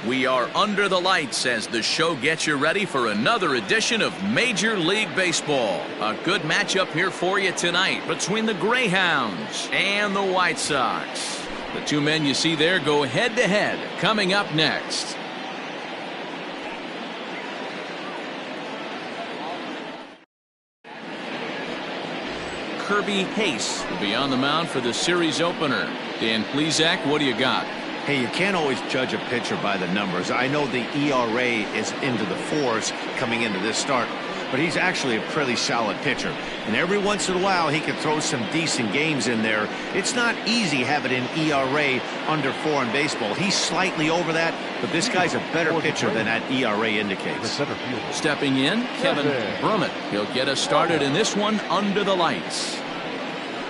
We are under the lights as the show gets you ready for another edition of Major League Baseball. A good matchup here for you tonight between the Greyhounds and the White Sox. The two men you see there go head-to-head coming up next. Kirby Hayes will be on the mound for the series opener. Dan Plesac, what do you got? Hey, you can't always judge a pitcher by the numbers. I know the ERA is into the fours coming into this start, but he's actually a pretty solid pitcher. And every once in a while, he can throw some decent games in there. It's not easy having an ERA under 4 in baseball. He's slightly over that, but this guy's a better pitcher than that ERA indicates. Stepping in, Kevin Brummett. He'll get us started in this one under the lights.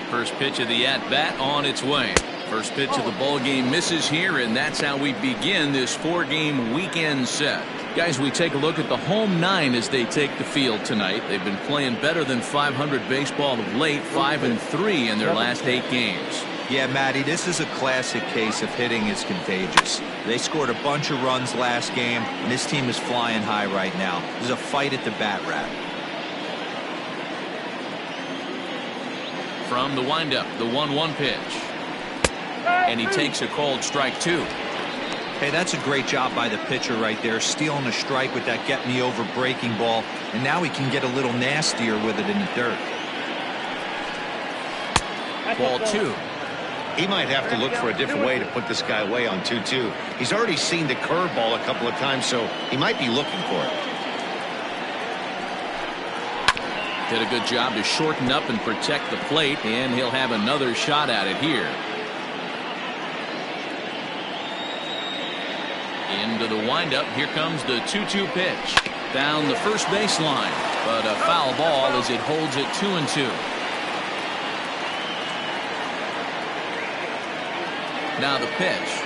First pitch of the at-bat on its way. First pitch of the ball game misses here, and that's how we begin this 4-game weekend set. Guys, we take a look at the home 9 as they take the field tonight. They've been playing better than .500 baseball of late, 5-3 in their last 8 games. Yeah, Matty, this is a classic case of hitting is contagious. They scored a bunch of runs last game, and this team is flying high right now. There's a fight at the bat rack. From the windup, the 1-1 pitch. And he takes a called strike 2. Hey, that's a great job by the pitcher right there, stealing a strike with that get-me-over breaking ball, and now he can get a little nastier with it in the dirt. Ball 2. He might have to look for a different way to put this guy away on 2-2. He's already seen the curveball a couple of times, so he might be looking for it. Did a good job to shorten up and protect the plate, and he'll have another shot at it here. Into the windup, here comes the 2-2 pitch. Down the first baseline, but a foul ball as it holds it 2-2. Now the pitch.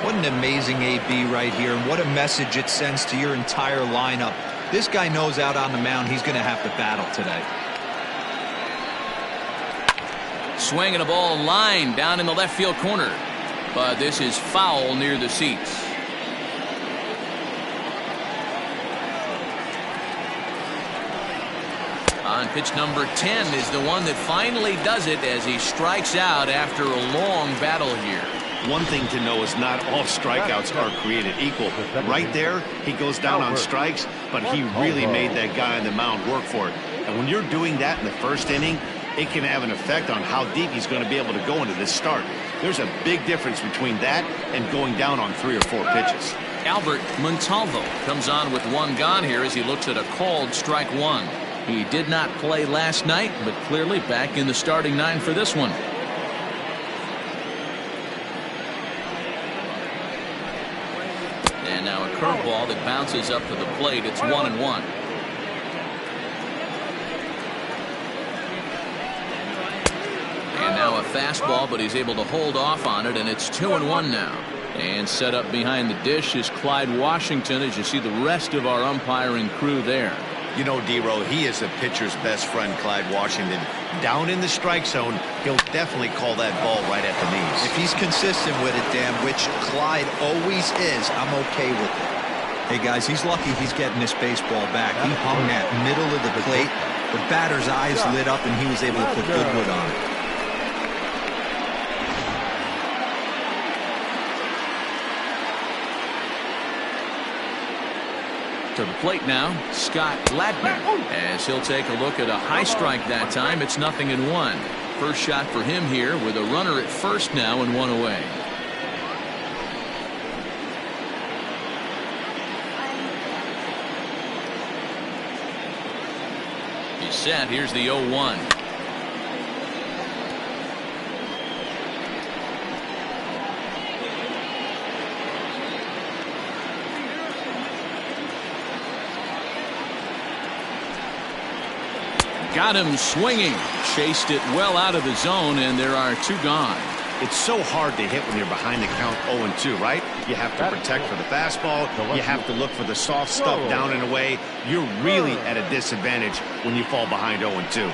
What an amazing AB right here, and what a message it sends to your entire lineup. This guy knows out on the mound he's going to have to battle today. Swinging a ball line down in the left field corner, but this is foul near the seats. On pitch number 10 is the one that finally does it as he strikes out after a long battle here. One thing to know is not all strikeouts are created equal. Right there, he goes down on strikes, but he really made that guy on the mound work for it. And when you're doing that in the first inning, it can have an effect on how deep he's going to be able to go into this start. There's a big difference between that and going down on 3 or 4 pitches. Albert Montalvo comes on with 1 gone here as he looks at a called strike 1. He did not play last night, but clearly back in the starting 9 for this one. And now a curveball that bounces up to the plate. It's 1-1. And now a fastball, but he's able to hold off on it, and it's 2-1 now. And set up behind the dish is Clyde Washington, as you see the rest of our umpiring crew there. You know, D-Row, he is a pitcher's best friend, Clyde Washington. Down in the strike zone, he'll definitely call that ball right at the knees. If he's consistent with it, Dan, which Clyde always is, I'm okay with it. Hey, guys, he's lucky he's getting this baseball back. He hung that middle of the plate. The batter's eyes lit up, and he was able to put good wood on it. To the plate now, Scott Ladner, as he'll take a look at a high strike that time. It's 0-1. First shot for him here with a runner at first now and 1 away. He's set. Here's the 0-1. Got him swinging. Chased it well out of the zone, and there are 2 gone. It's so hard to hit when you're behind the count 0-2, right? You have to protect for the fastball. You have to look for the soft stuff down and away. You're really at a disadvantage when you fall behind 0-2.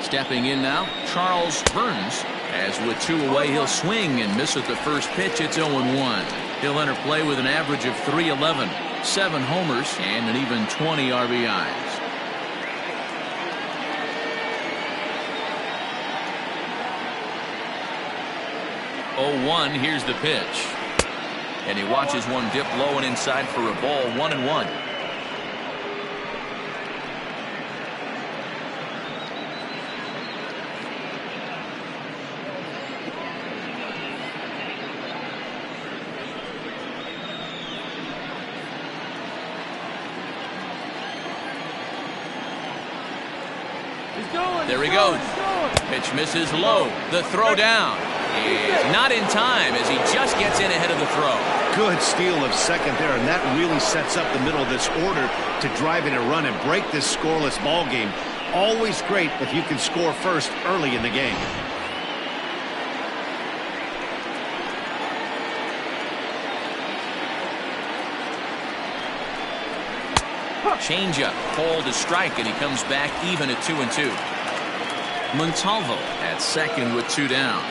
Stepping in now, Charles Burns. As with 2 away, he'll swing and miss at the first pitch. It's 0-1. He'll enter play with an average of .311, 7 homers, and an even 20 RBIs. 0-1, here's the pitch. And he watches one dip low and inside for a ball, 1-1. There he goes. Pitch misses low. The throw down is not in time as he just gets in ahead of the throw. Good steal of second there, and that really sets up the middle of this order to drive in a run and break this scoreless ball game. Always great if you can score first early in the game. Changeup, called to strike, and he comes back even at 2-2. Montalvo at second with 2 down.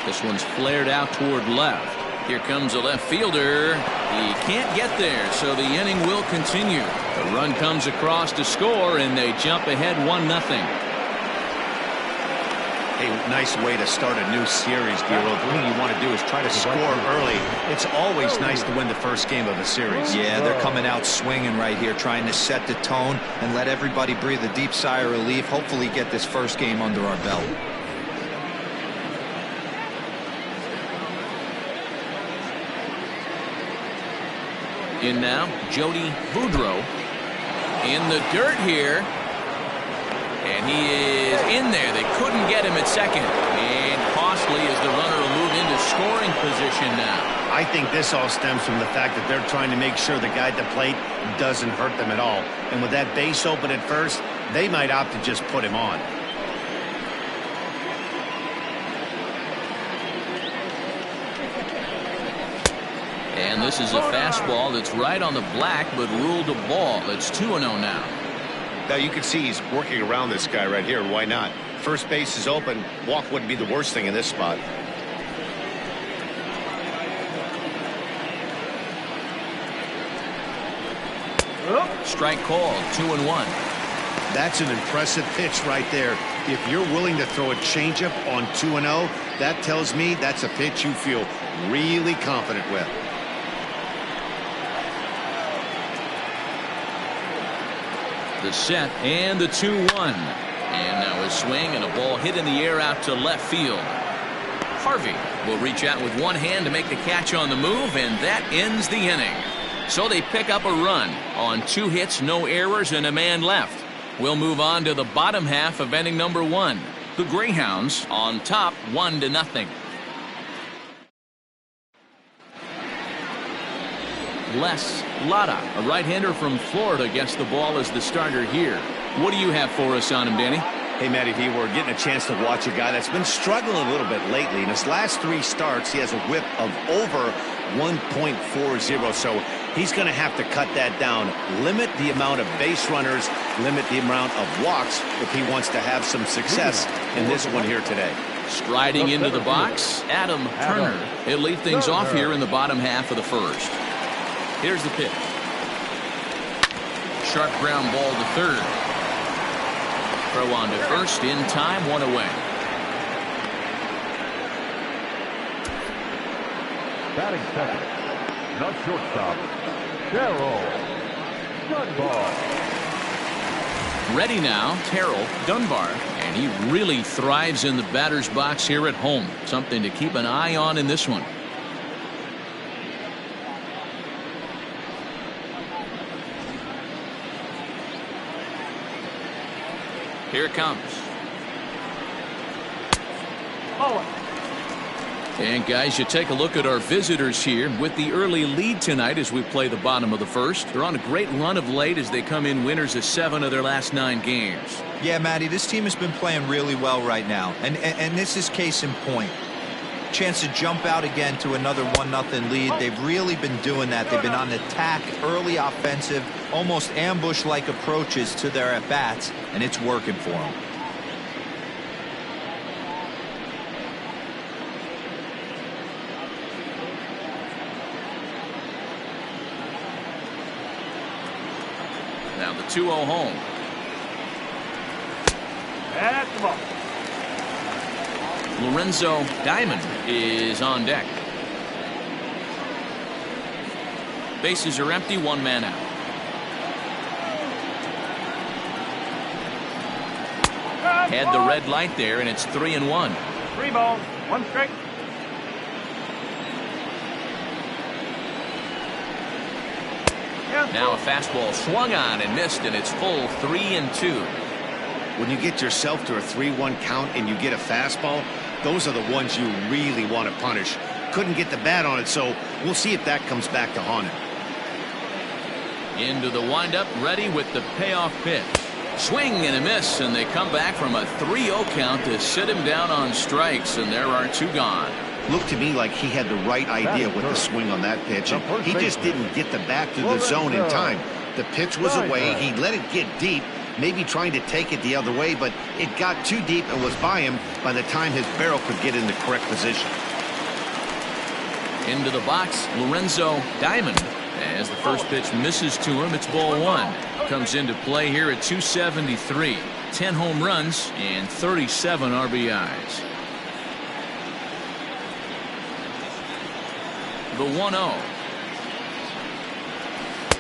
This one's flared out toward left. Here comes a left fielder. He can't get there, so the inning will continue. The run comes across to score, and they jump ahead 1-0. Hey, nice way to start a new series, Giro. The thing you want to do is try to score early. It's always nice to win the first game of a series. Yeah, they're coming out swinging right here, trying to set the tone and let everybody breathe a deep sigh of relief. Hopefully get this first game under our belt. In now, Jody Boudreau in the dirt here. And he is in there. They couldn't get him at second. And costly as the runner will move into scoring position now. I think this all stems from the fact that they're trying to make sure the guy at the plate doesn't hurt them at all. And with that base open at first, they might opt to just put him on. And this is a fastball that's right on the black, but ruled a ball. It's 2-0 now. Now you can see he's working around this guy right here. Why not? First base is open. Walk wouldn't be the worst thing in this spot. Strike called, 2-1. That's an impressive pitch right there. If you're willing to throw a changeup on 2-0, that tells me that's a pitch you feel really confident with. The set and the 2-1. And now a swing and a ball hit in the air out to left field. Harvey will reach out with one hand to make the catch on the move, and that ends the inning. So they pick up a run on 2 hits, no errors, and a man left. We'll move on to the bottom half of inning number 1. The Greyhounds on top 1-0. Les Lara, a right-hander from Florida, gets the ball as the starter here. What do you have for us on him, Danny? Hey, Matty V, we're getting a chance to watch a guy that's been struggling a little bit lately. In his last 3 starts, he has a whip of over 1.40, so he's going to have to cut that down, limit the amount of base runners, limit the amount of walks if he wants to have some success in this one here today. Striding into the box, Adam Turner. He'll lead things off here in the bottom half of the first. Here's the pitch. Sharp ground ball to third. Throw on to first in time, 1 away. Batting second, the shortstop, Terrell Dunbar. Ready now, Terrell Dunbar, and he really thrives in the batter's box here at home. Something to keep an eye on in this one. Here it comes. And guys, you take a look at our visitors here with the early lead tonight as we play the bottom of the first. They're on a great run of late as they come in winners of 7 of their last 9 games. Yeah, Matty, this team has been playing really well right now. And this is case in point. Chance to jump out again to another 1-0 lead. They've really been doing that. They've been on attack, early offensive, almost ambush-like approaches to their at-bats, and it's working for them. Now the 2-0 home. That's the ball. Lorenzo Diamond is on deck. Bases are empty, 1 man out. Had the red light there, and it's 3-1. 3 balls, 1 strike. Now a fastball swung on and missed, and it's full 3-2. When you get yourself to a 3-1 count and you get a fastball, those are the ones you really want to punish. Couldn't get the bat on it, so we'll see if that comes back to haunt him. Into the windup, ready with the payoff pitch. Swing and a miss, and they come back from a 3-0 count to sit him down on strikes, and there are 2 gone. Looked to me like he had the right idea with the swing on that pitch, and he just didn't get the bat through the zone in time. The pitch was away. He let it get deep, maybe trying to take it the other way, but it got too deep and was by him by the time his barrel could get in the correct position. Into the box, Lorenzo Diamond. As the first pitch misses to him, it's ball 1. Comes into play here at 273. 10 home runs and 37 RBIs. The 1-0.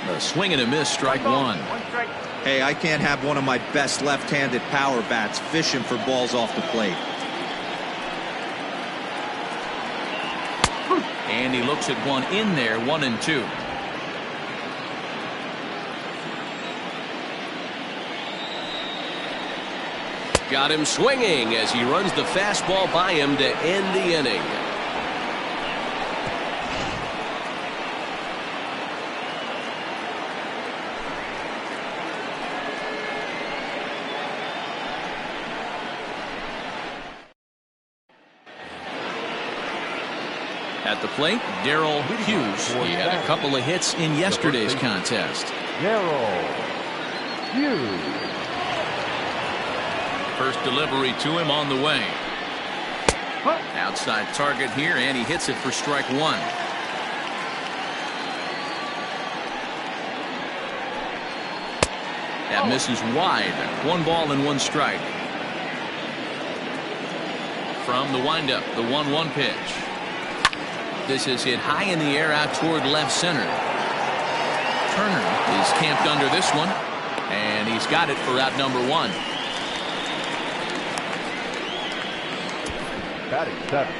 A swing and a miss, strike 1. Hey, I can't have one of my best left-handed power bats fishing for balls off the plate. And he looks at one in there, 1-2. Got him swinging as he runs the fastball by him to end the inning. At the plate, Darrell Hughes. He had a couple of hits in yesterday's contest. Darrell Hughes. First delivery to him on the way. Outside target here, and he hits it for strike 1. That misses wide. 1 ball and 1 strike. From the windup, the 1-1 pitch. This is hit high in the air out toward left center. Turner is camped under this one, and he's got it for out number 1. Batting 7,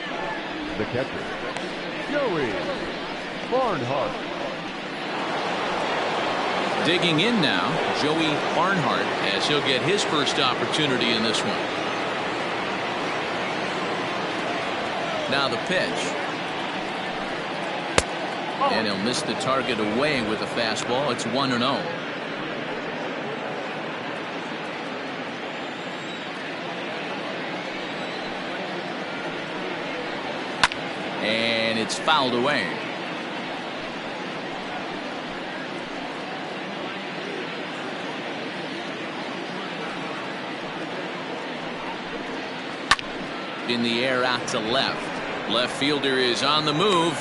the catcher, Joey Barnhart. Digging in now, Joey Barnhart, as he'll get his first opportunity in this one. Now the pitch. And he'll miss the target away with a fastball. It's 1-0. And it's fouled away. In the air out to left. Left fielder is on the move.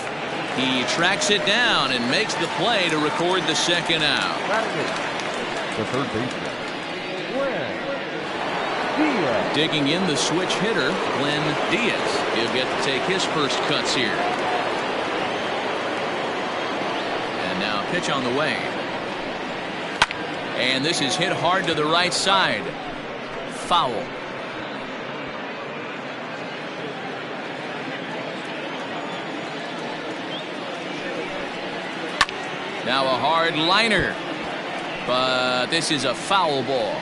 He tracks it down and makes the play to record the second out. The third baseman, Diaz. Digging in, the switch hitter, Glenn Diaz. He'll get to take his first cuts here. And now a pitch on the way. And this is hit hard to the right side. Foul. Now a hard liner, but this is a foul ball.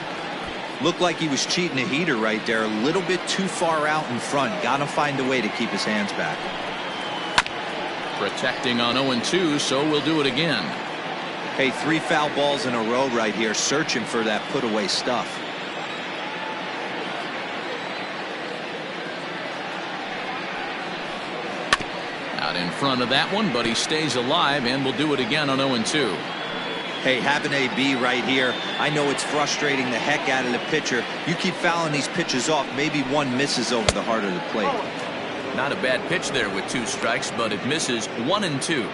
Looked like he was cheating a heater right there. A little bit too far out in front. Got to find a way to keep his hands back. Protecting on 0-2, so we'll do it again. Hey, 3 foul balls in a row right here, searching for that put-away stuff. Out in front of that one, but he stays alive, and we'll do it again on 0-2. Hey, having AB right here, I know it's frustrating the heck out of the pitcher. You keep fouling these pitches off, maybe one misses over the heart of the plate. Not a bad pitch there with 2 strikes, but it misses 1-2.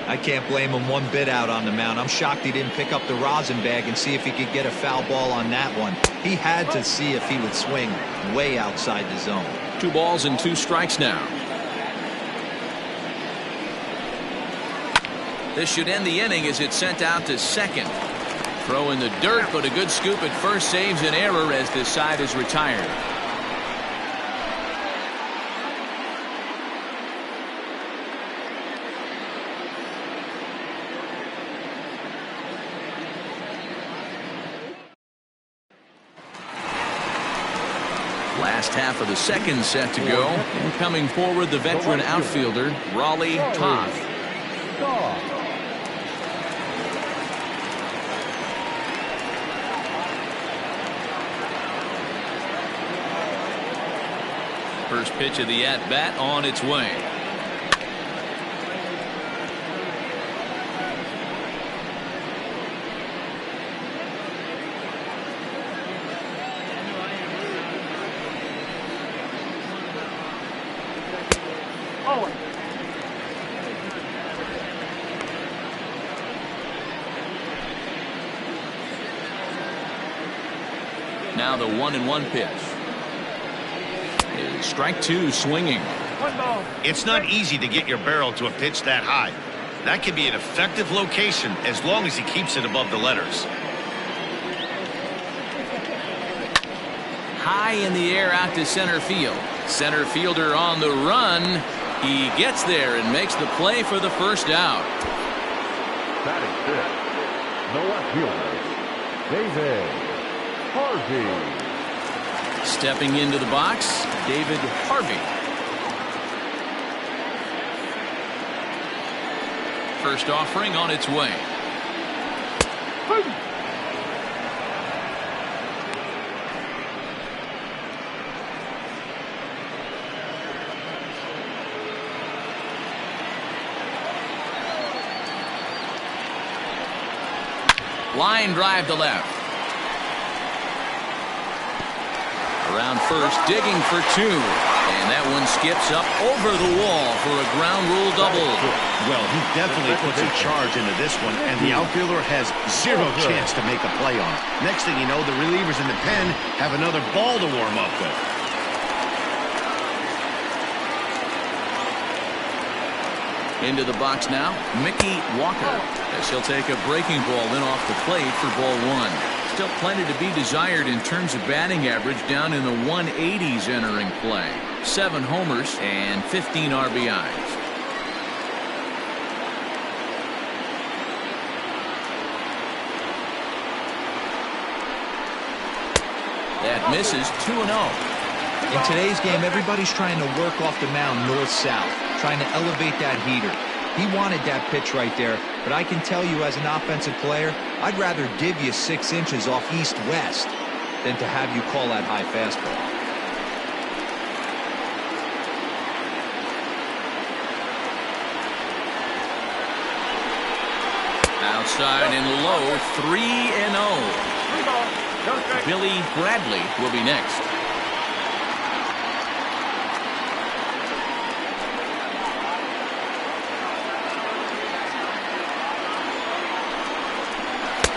I can't blame him one bit out on the mound. I'm shocked he didn't pick up the rosin bag and see if he could get a foul ball on that one. He had to see if he would swing way outside the zone. 2 balls and 2 strikes now. This should end the inning as it's sent out to second. Throw in the dirt, but a good scoop at first saves an error as this side is retired. Last half of the second set to go. And coming forward, the veteran outfielder, Raleigh Toth. First pitch of the at-bat on its way. Now the 1-1 pitch. Strike 2 swinging. It's not easy to get your barrel to a pitch that high. That can be an effective location as long as he keeps it above the letters. High in the air out to center field. Center fielder on the run. He gets there and makes the play for the first out. Batting fifth, the left fielder, David Harvey. Stepping into the box, David Harvey. First offering on its way. Line drive to left. Around first, digging for 2. And that one skips up over the wall for a ground rule double. Well, he definitely puts a charge into this one, and the outfielder has zero chance to make a play on it. Next thing you know, the relievers in the pen have another ball to warm up with. Into the box now, Mickey Walker, as he'll take a breaking ball in off the plate for ball 1. Still plenty to be desired in terms of batting average, down in the 180s entering play. 7 homers and 15 RBIs. That misses 2-0. In today's game, everybody's trying to work off the mound north-south, trying to elevate that heater. He wanted that pitch right there, but I can tell you as an offensive player, I'd rather give you 6 inches off east-west than to have you call that high fastball. Outside and low, 3-0. Billy Bradley will be next.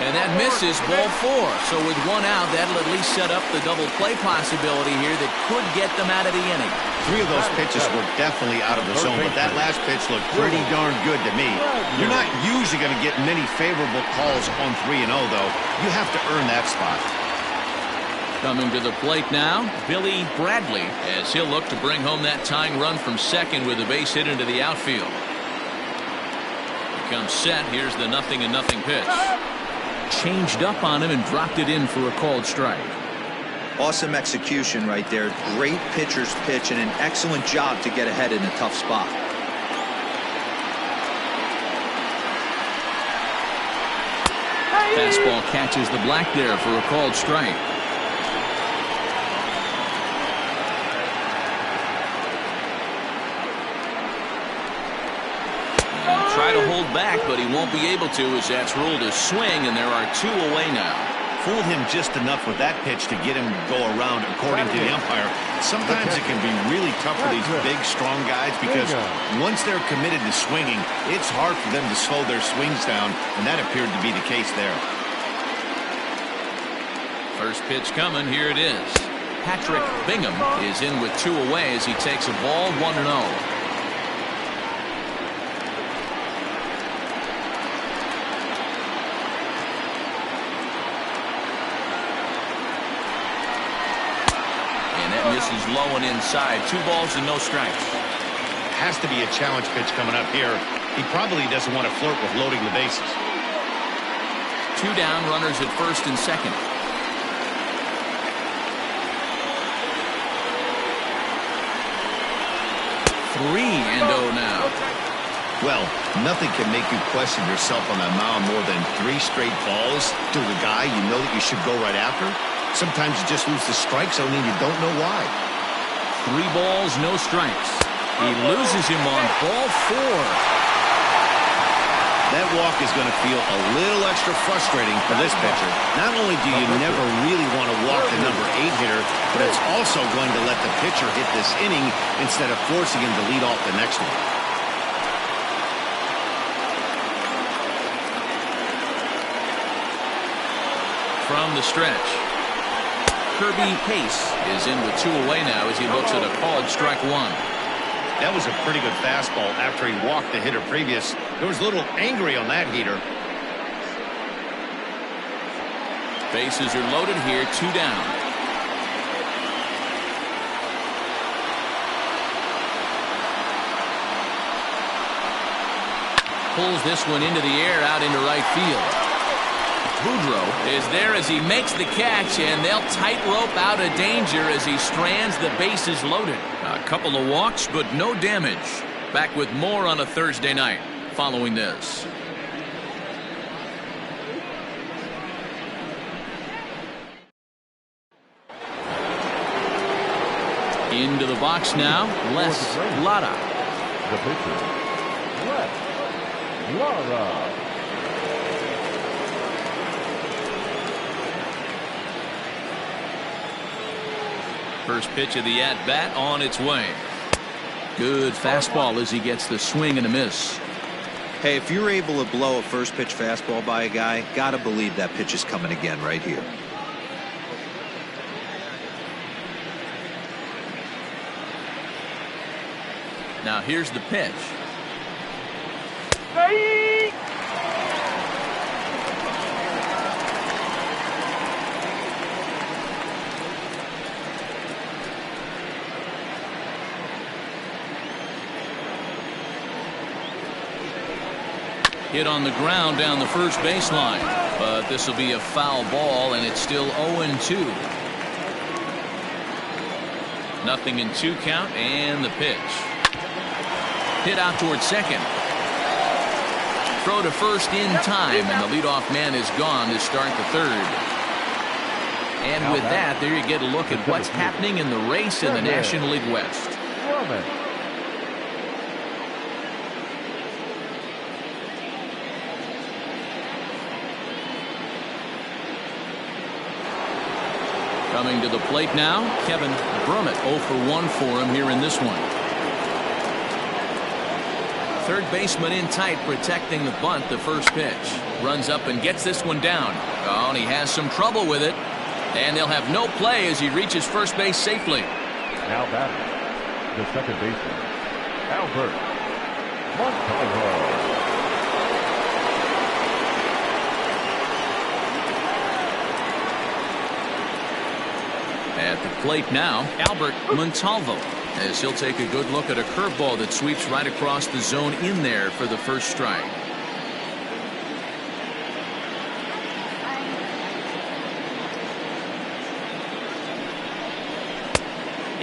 And that misses ball 4. So with 1 out, that'll at least set up the double play possibility here that could get them out of the inning. 3 of those pitches were definitely out of the zone, but that last pitch looked pretty darn good to me. You're not usually going to get many favorable calls on 3-0, though. You have to earn that spot. Coming to the plate now, Billy Bradley, as he'll look to bring home that tying run from second with a base hit into the outfield. He comes set. Here's the 0-0 pitch. Changed up on him and dropped it in for a called strike. Awesome execution right there. Great pitcher's pitch and an excellent job to get ahead in a tough spot. Fastball catches the black there for a called strike. Try to hold back, but he won't be able to, as that's ruled a swing, and there are 2 away now. Fooled him just enough with that pitch to get him to go around, according to the umpire. Sometimes it can be really tough for these big, strong guys because once they're committed to swinging, it's hard for them to slow their swings down, and that appeared to be the case there. First pitch coming. Here it is. Patrick Bingham is in with 2 away as he takes a ball 1-0. Misses low and inside. 2 balls and no strikes. Has to be a challenge pitch coming up here. He probably doesn't want to flirt with loading the bases. 2 down, runners at first and second. 3-0 now. Well, nothing can make you question yourself on that mound more than 3 straight balls to the guy you know that you should go right after. Sometimes you just lose the strike zone and you don't know why. 3 balls, no strikes. He loses him on ball 4. That walk is going to feel a little extra frustrating for this pitcher. Not only do you never really want to walk the number 8 hitter, but it's also going to let the pitcher hit this inning instead of forcing him to lead off the next one. From the stretch, Kirby Pace is in with 2 away now as he looks at a called strike 1. That was a pretty good fastball after he walked the hitter previous. There was a little angry on that heater. Bases are loaded here, 2 down. Pulls this one into the air out into right field. Boudreaux is there as he makes the catch, and they'll tightrope out of danger as he strands the bases loaded. A couple of walks, but no damage. Back with more on a Thursday night following this. Into the box now, Les Lara. The pitcher, Les Lara. First pitch of the at-bat on its way. Good fastball as he gets the swing and a miss. Hey, if you're able to blow a first pitch fastball by a guy, gotta believe that pitch is coming again right here. Now here's the pitch. Hit on the ground down the first baseline, but this will be a foul ball, and it's still 0-2. Nothing in 2 count, and the pitch. Hit out towards second. Throw to first in time, and the leadoff man is gone to start the third. And with that, there you get a look at what's happening in the race in the National League West. Coming to the plate now, Kevin Brummett 0 for 1 for him here in this one. Third baseman in tight, protecting the bunt. The first pitch runs up and gets this one down. Oh, and he has some trouble with it, and they'll have no play as he reaches first base safely. Now batting, the second baseman, Albert Montalvo. At the plate now, Albert Montalvo, as he'll take a good look at a curveball that sweeps right across the zone in there for the first strike.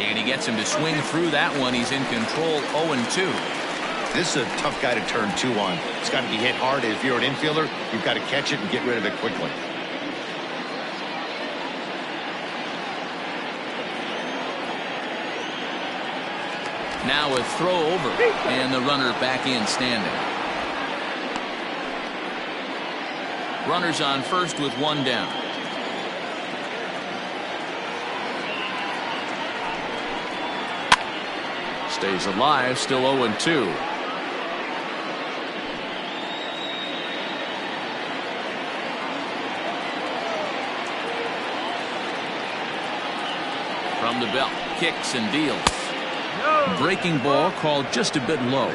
And he gets him to swing through that one. He's in control, 0-2. This is a tough guy to turn 2 on. It's got to be hit hard. If you're an infielder, you've got to catch it and get rid of it quickly. Now a throw over, and the runner back in standing. Runners on first with 1 down. Stays alive, still 0-2. From the belt, kicks and deals. Breaking ball called just a bit low.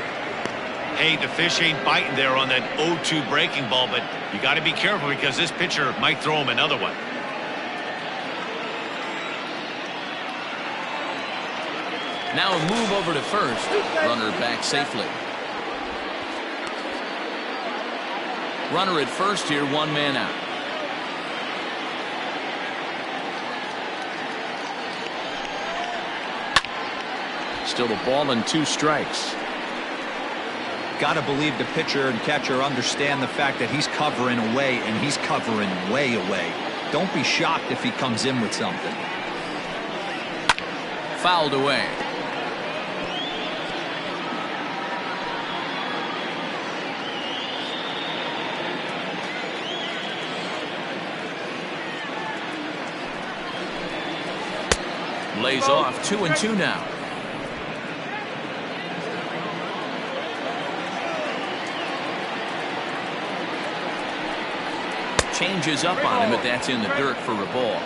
Hey, the fish ain't biting there on that 0-2 breaking ball, but you got to be careful because this pitcher might throw him another one. Now a move over to first. Runner back safely. Runner at first here, 1 man out. Still a ball and 2 strikes. Got to believe the pitcher and catcher understand the fact that he's covering away, and he's covering way away. Don't be shocked if he comes in with something. Fouled away. Lays off, 2-2 now. Changes up on him, but that's in the dirt for a ball.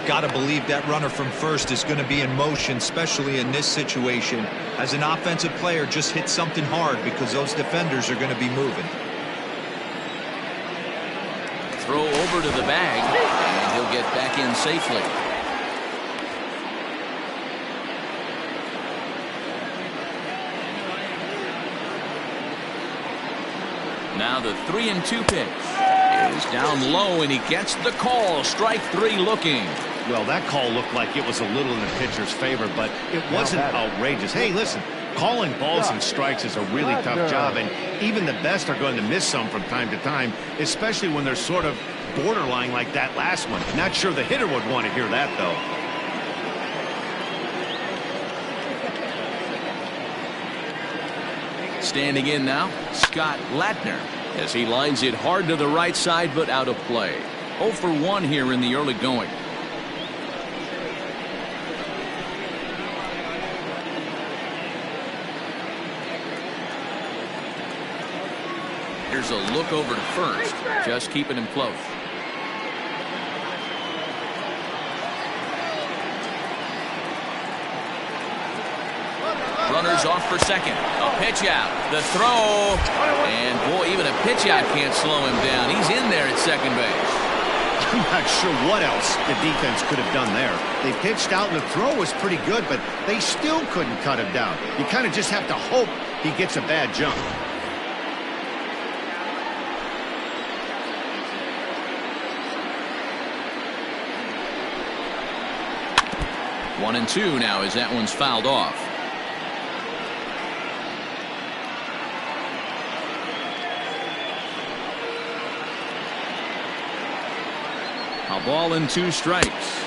Got to believe that runner from first is going to be in motion, especially in this situation. As an offensive player, just hit something hard because those defenders are going to be moving. Throw over to the bag, and he'll get back in safely. Now the 3-2 pitch is down low, and he gets the call. Strike 3 looking. Well, that call looked like it was a little in the pitcher's favor, but it wasn't outrageous. Hey, listen, calling balls and strikes is a really tough job, and even the best are going to miss some from time to time, especially when they're sort of borderline like that last one. Not sure the hitter would want to hear that, though. Standing in now, Scott Latner, as he lines it hard to the right side, but out of play. 0 for 1 here in the early going. Here's a look over to first, just keeping him close. Runners off for second. A pitch out. The throw. And boy, even a pitch out can't slow him down. He's in there at second base. I'm not sure what else the defense could have done there. They pitched out and the throw was pretty good, but they still couldn't cut him down. You kind of just have to hope he gets a bad jump. One and two now as that one's fouled off. A ball and 2 strikes.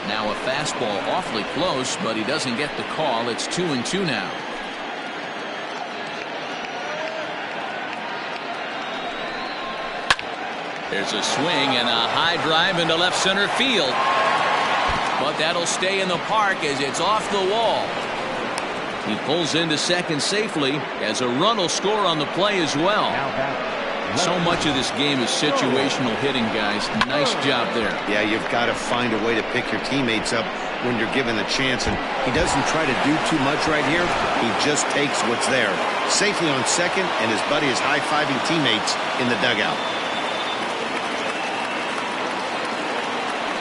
Now a fastball awfully close, but he doesn't get the call. It's 2-2 now. There's a swing and a high drive into left center field. But that'll stay in the park as it's off the wall. He pulls into second safely as a run will score on the play as well. So much of this game is situational hitting, guys. Nice job there. Yeah, you've got to find a way to pick your teammates up when you're given a chance. And he doesn't try to do too much right here. He just takes what's there. Safely on second, and his buddy is high-fiving teammates in the dugout.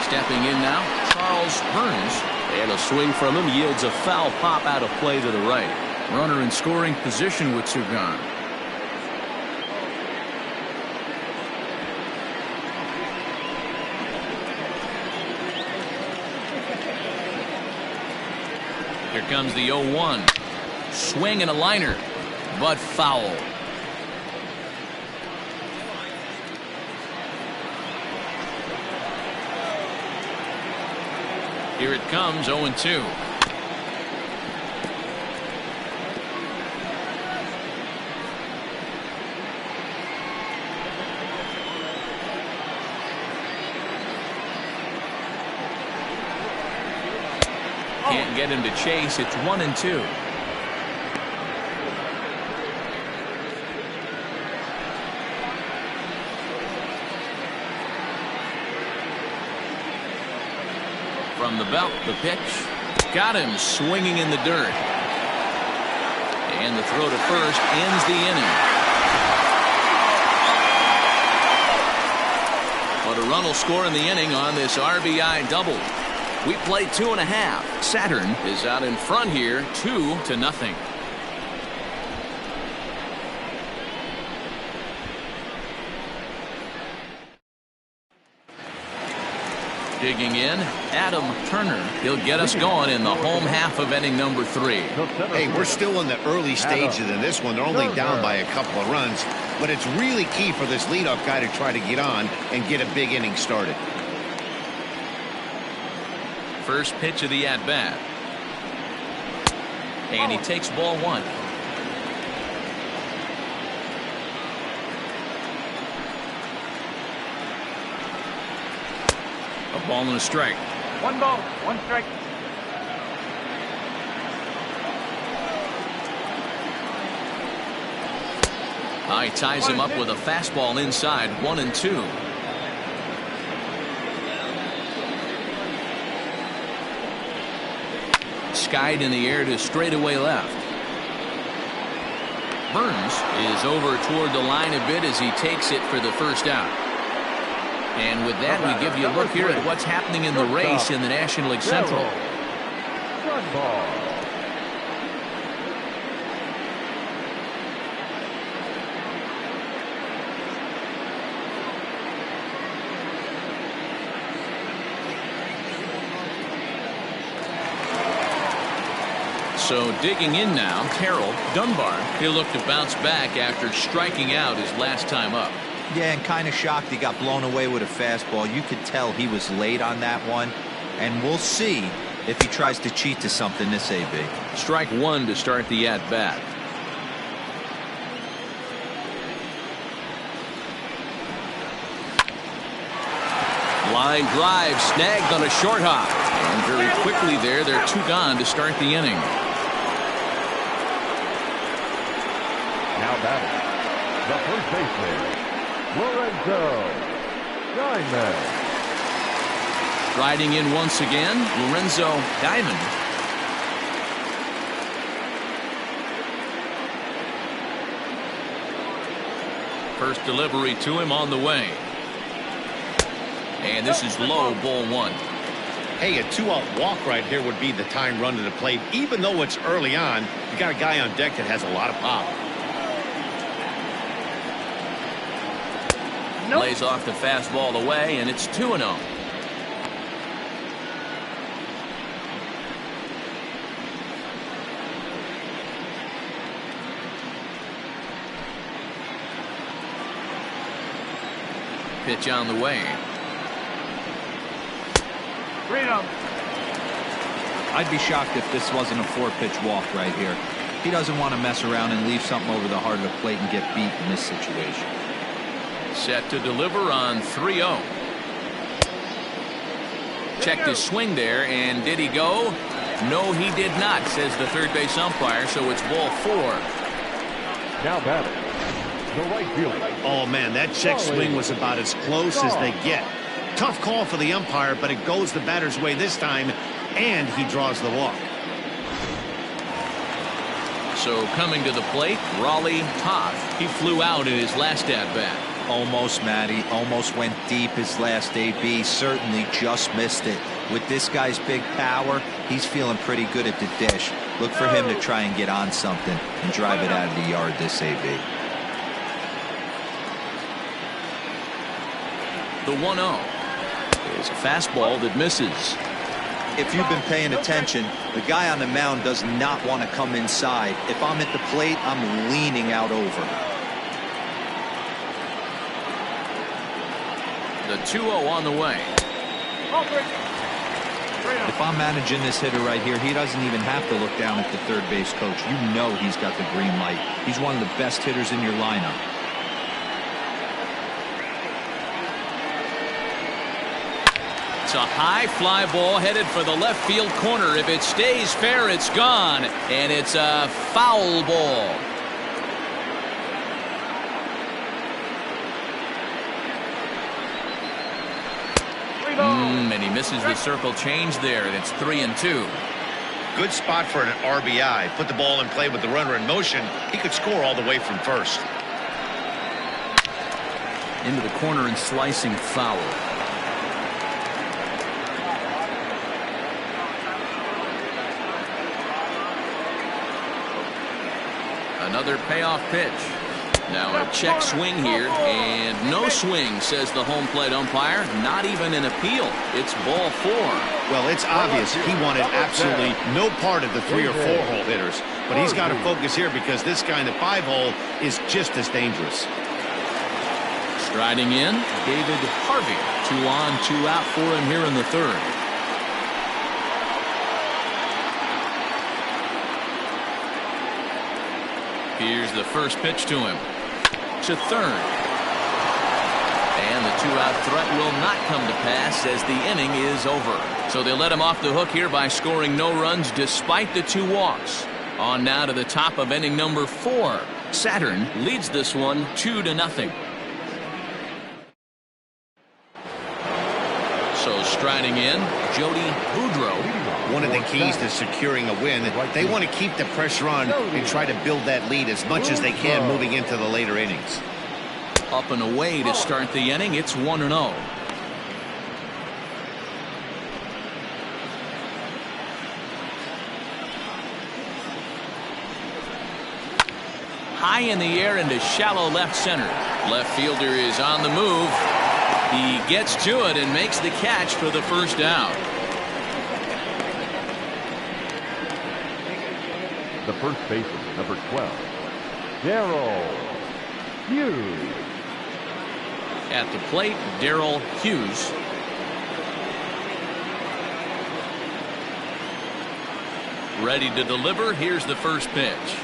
Stepping in now, Charles Burns. And a swing from him yields a foul pop out of play to the right. Runner in scoring position with 2 gone. Here comes the 0-1. Swing and a liner, but foul. Here it comes, 0-2. Can't get him to chase. It's 1-2. From the belt, the pitch. Got him swinging in the dirt. And the throw to first ends the inning. But a run will score in the inning on this RBI double. We play 2.5. Saturn is out in front here, 2-0. Digging in, Adam Turner. He'll get us going in the home half of inning number 3. Hey, we're still in the early stages of this one. They're only down by a couple of runs, but it's really key for this leadoff guy to try to get on and get a big inning started. First pitch of the at-bat. And he takes ball 1. A ball and a strike. 1 ball, 1 strike. He ties him up with a fastball inside, 1-2. Skied in the air to straightaway left. Burns is over toward the line a bit as he takes it for the first out. And with that, we give you a look here at what's happening in the race in the National League Central. Run ball. So digging in now, Terrell Dunbar. He'll look to bounce back after striking out his last time up. Yeah, and kind of shocked he got blown away with a fastball. You could tell he was late on that one. And we'll see if he tries to cheat to something this AB. Strike 1 to start the at-bat. Line drive snagged on a short hop. And very quickly there, they're 2 gone to start the inning. Now batting, the first baseman, Lorenzo Diamond. Riding in once again, Lorenzo Diamond. First delivery to him on the way. And this is low, ball 1. Hey, a 2-out walk right here would be the time run to the plate. Even though it's early on, you got a guy on deck that has a lot of pop. Lays off the fastball away, and it's 2-0. Pitch on the way. Freedom. I'd be shocked if this wasn't a 4-pitch walk right here. He doesn't want to mess around and leave something over the heart of the plate and get beat in this situation. Set to deliver on 3-0. Checked his swing there, and did he go? No, he did not, says the third base umpire, so it's ball 4. Now batting, the right fielder. Oh, man, that check swing was about as close as they get. Tough call for the umpire, but it goes the batter's way this time, and he draws the walk. So coming to the plate, Raleigh Toth. He flew out in his last at-bat. Almost, Matty. Almost went deep his last AB. Certainly just missed it. With this guy's big power, he's feeling pretty good at the dish. Look for him to try and get on something and drive it out of the yard this AB. The 1-0 is a fastball that misses. If you've been paying attention, the guy on the mound does not want to come inside. If I'm at the plate, I'm leaning out over. The 2-0 on the way. If I'm managing this hitter right here, he doesn't even have to look down at the third base coach. You know he's got the green light. He's one of the best hitters in your lineup. It's a high fly ball headed for the left field corner. If it stays fair, it's gone. And it's a foul ball. And he misses the circle change there, and it's 3-2. Good spot for an RBI. Put the ball in play with the runner in motion. He could score all the way from first. Into the corner and slicing foul. Another payoff pitch. Now a check swing here, and no swing, says the home plate umpire. Not even an appeal. It's ball 4. Well, it's obvious he wanted absolutely no part of the 3 or 4 hole hitters. But he's got to focus here because this guy in the 5 hole is just as dangerous. Striding in, David Harvey. 2 on, 2 out for him here in the 3rd. Here's the first pitch to him. To third. And the 2-out threat will not come to pass as the inning is over. So they let him off the hook here by scoring no runs despite the 2 walks. On now to the top of inning number 4. Saturn leads this one 2-0. So striding in, Jody Boudreau. One of the keys to securing a win, they want to keep the pressure on and try to build that lead as much as they can moving into the later innings. Up and away to start the inning. It's 1-0. High in the air into shallow left center. Left fielder is on the move. He gets to it and makes the catch for the first out. The first baseman, number 12, Darrell Hughes. At the plate, Darrell Hughes. Ready to deliver. Here's the first pitch.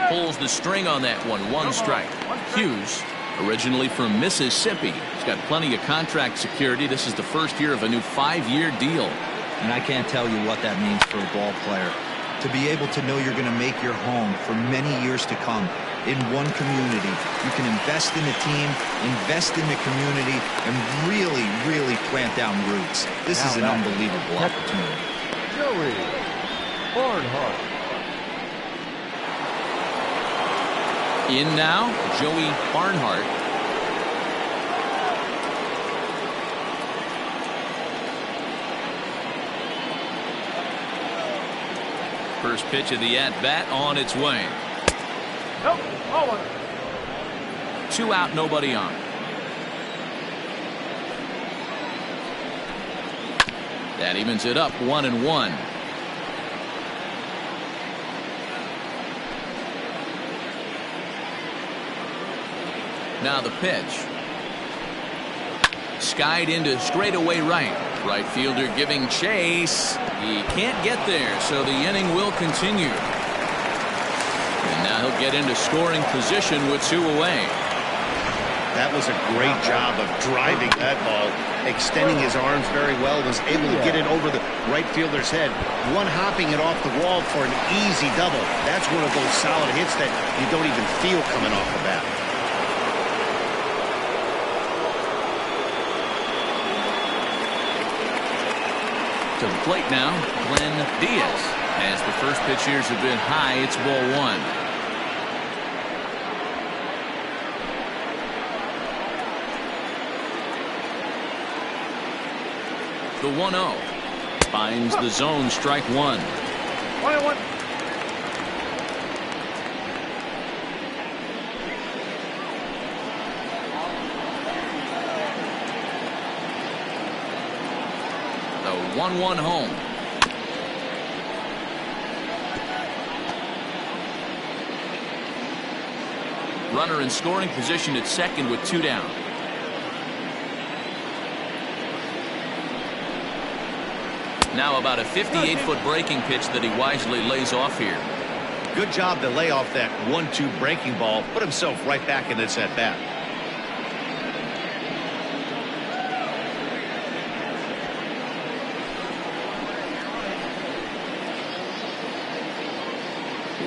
Pulls the string on that one. 1 strike. Hughes, originally from Mississippi. He's got plenty of contract security. This is the first year of a new 5-year deal. And I can't tell you what that means for a ball player. To be able to know you're going to make your home for many years to come in one community. You can invest in the team, invest in the community, and really, really plant down roots. This is an unbelievable opportunity. Joey Barnhart. In now, Joey Barnhart. First pitch of the at-bat on its way. Nope. 2 out, nobody on. That evens it up 1-1. Now the pitch. Skied into straightaway right. Right fielder giving chase. He can't get there, so the inning will continue. And now he'll get into scoring position with 2 away. That was a great job of driving that ball, extending his arms very well, was able to get it over the right fielder's head, one-hopping it off the wall for an easy double. That's one of those solid hits that you don't even feel coming off the bat. To the plate now, Glenn Diaz. As the first pitch here's a bit high, it's ball 1. The 1-0 finds the zone, strike 1. 1-1. 1-1 home. Runner in scoring position at second with 2 down. Now about a 58-foot breaking pitch that he wisely lays off here. Good job to lay off that 1-2 breaking ball. Put himself right back in this at bat.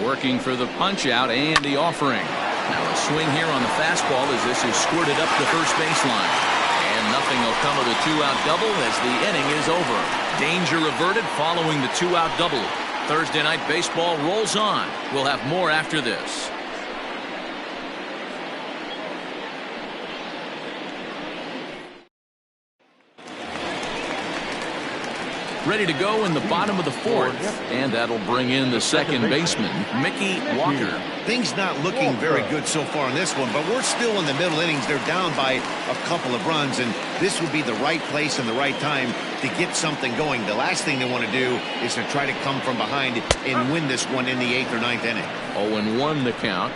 Working for the punch out and the offering. Now a swing here on the fastball as this is squirted up the first baseline. And nothing will come of the 2-out double as the inning is over. Danger averted following the 2-out double. Thursday night baseball rolls on. We'll have more after this. Ready to go in the bottom of the 4th, and that'll bring in the second baseman, Mickey Walker. Things not looking very good so far in this one, but we're still in the middle innings. They're down by a couple of runs, and this would be the right place and the right time to get something going. The last thing they want to do is to try to come from behind and win this one in the 8th or 9th inning. 0-1 the count.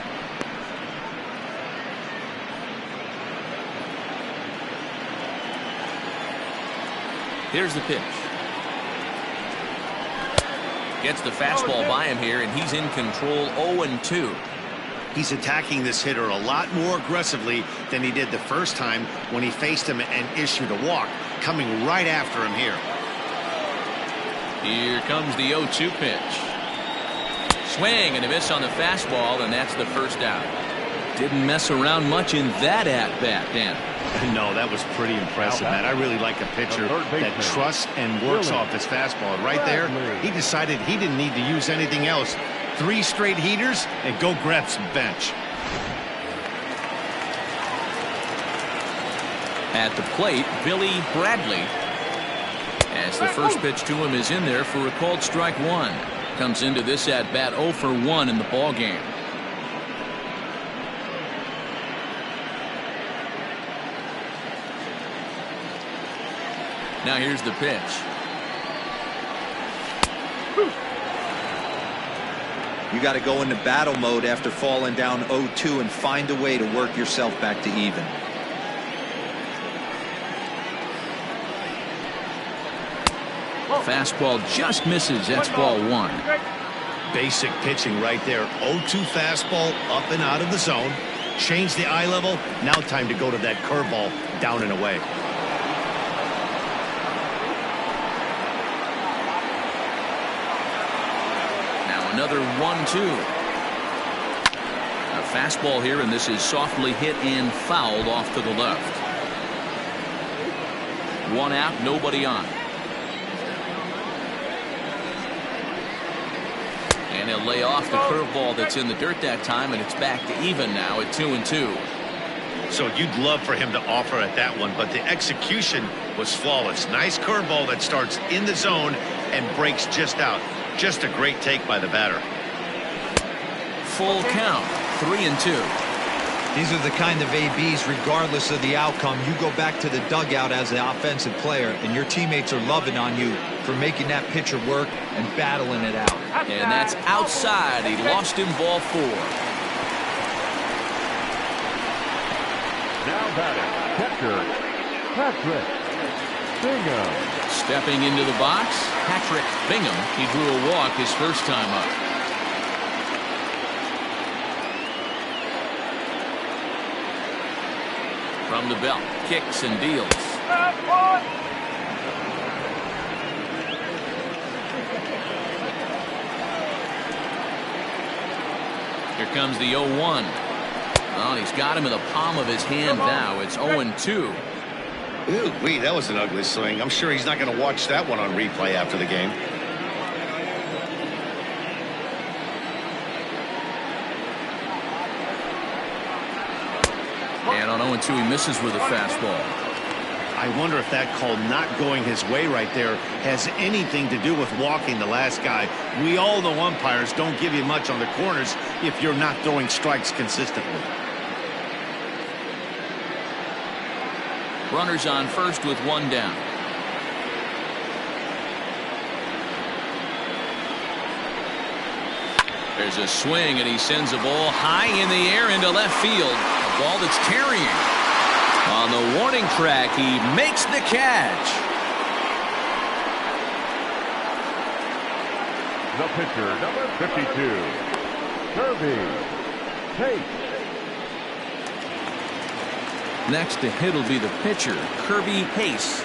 Here's the pitch. Gets the fastball by him here, and he's in control. 0-2. He's attacking this hitter a lot more aggressively than he did the first time when he faced him and issued a walk. Coming right after him here. Here comes the 0-2 pitch. Swing and a miss on the fastball, and that's the first out. Didn't mess around much in that at-bat, Dan. No, that was pretty impressive, man. I really like a pitcher that trusts and works off his fastball. Right there, he decided he didn't need to use anything else. 3 straight heaters and go grab some bench. At the plate, Billy Bradley. As the first pitch to him is in there for a called strike 1. Comes into this at-bat 0 for 1 in the ball game. Now here's the pitch. You got to go into battle mode after falling down 0-2 and find a way to work yourself back to even. Fastball just misses. That's ball 1. Basic pitching right there. 0-2 fastball up and out of the zone. Change the eye level. Now time to go to that curveball down and away. Another 1-2. A fastball here, and this is softly hit and fouled off to the left. 1 out, nobody on. And he'll lay off the curveball that's in the dirt that time, and it's back to even now at 2-2. So you'd love for him to offer at that one, but the execution was flawless. Nice curveball that starts in the zone and breaks just out. Just a great take by the batter. Full count, 3-2. These are the kind of ABs, regardless of the outcome, you go back to the dugout as the offensive player, and your teammates are loving on you for making that pitcher work and battling it out. And that's outside. He lost him, ball 4. Now batting, catcher, Patrick Bingham. Stepping into the box, Patrick Bingham. He drew a walk his first time up. From the belt, kicks and deals. Here comes the 0-1. Oh, he's got him in the palm of his hand now. It's 0-2. Ooh, that was an ugly swing. I'm sure he's not going to watch that one on replay after the game. And on 0-2, he misses with a fastball. I wonder if that call not going his way right there has anything to do with walking the last guy. We all know umpires don't give you much on the corners if you're not throwing strikes consistently. Runners on first with 1 down. There's a swing, and he sends a ball high in the air into left field. A ball that's carrying. On the warning track, he makes the catch. The pitcher, number 52, Kirby Tate. Next to hit will be the pitcher, Kirby Pace.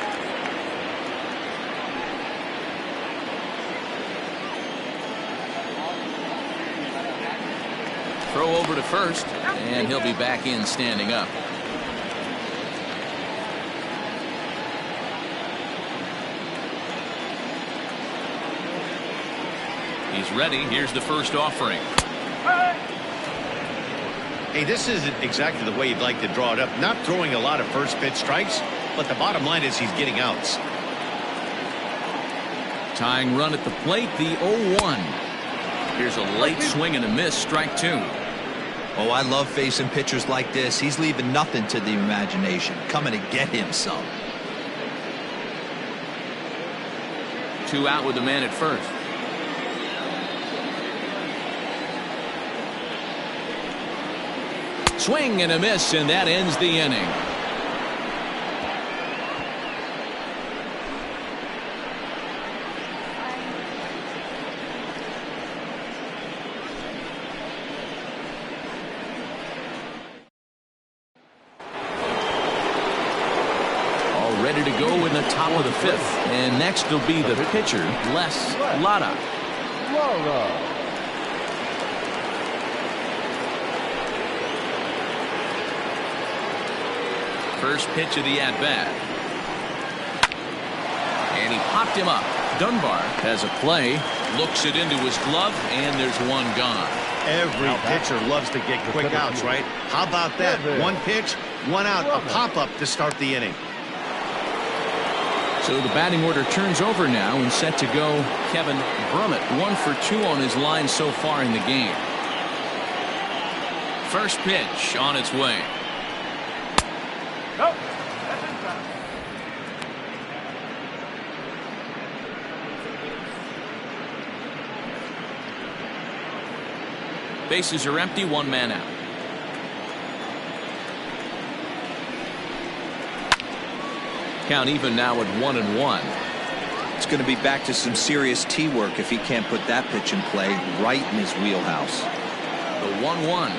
Throw over to first, and he'll be back in standing up. He's ready. Here's the first offering. Hey, this isn't exactly the way you'd like to draw it up. Not throwing a lot of first pitch strikes, but the bottom line is he's getting outs. Tying run at the plate, the 0-1. Here's a late swing and a miss, strike two. Oh, I love facing pitchers like this. He's leaving nothing to the imagination. Coming to get him some. 2 out with the man at first. Swing and a miss, and that ends the inning. All ready to go in the top of the 5th. And next will be the pitcher, Les Lara. First pitch of the at-bat. And he popped him up. Dunbar has a play, looks it into his glove, and there's one gone. Every pitcher loves to get quick outs, right? How about that? One pitch, one out, a pop-up to start the inning. So the batting order turns over now, and set to go Kevin Brummett. 1 for 2 on his line so far in the game. First pitch on its way. Nope. That's inside. Bases are empty, 1 man out. Count even now at 1-1. It's going to be back to some serious tee work if he can't put that pitch in play right in his wheelhouse. The 1-1.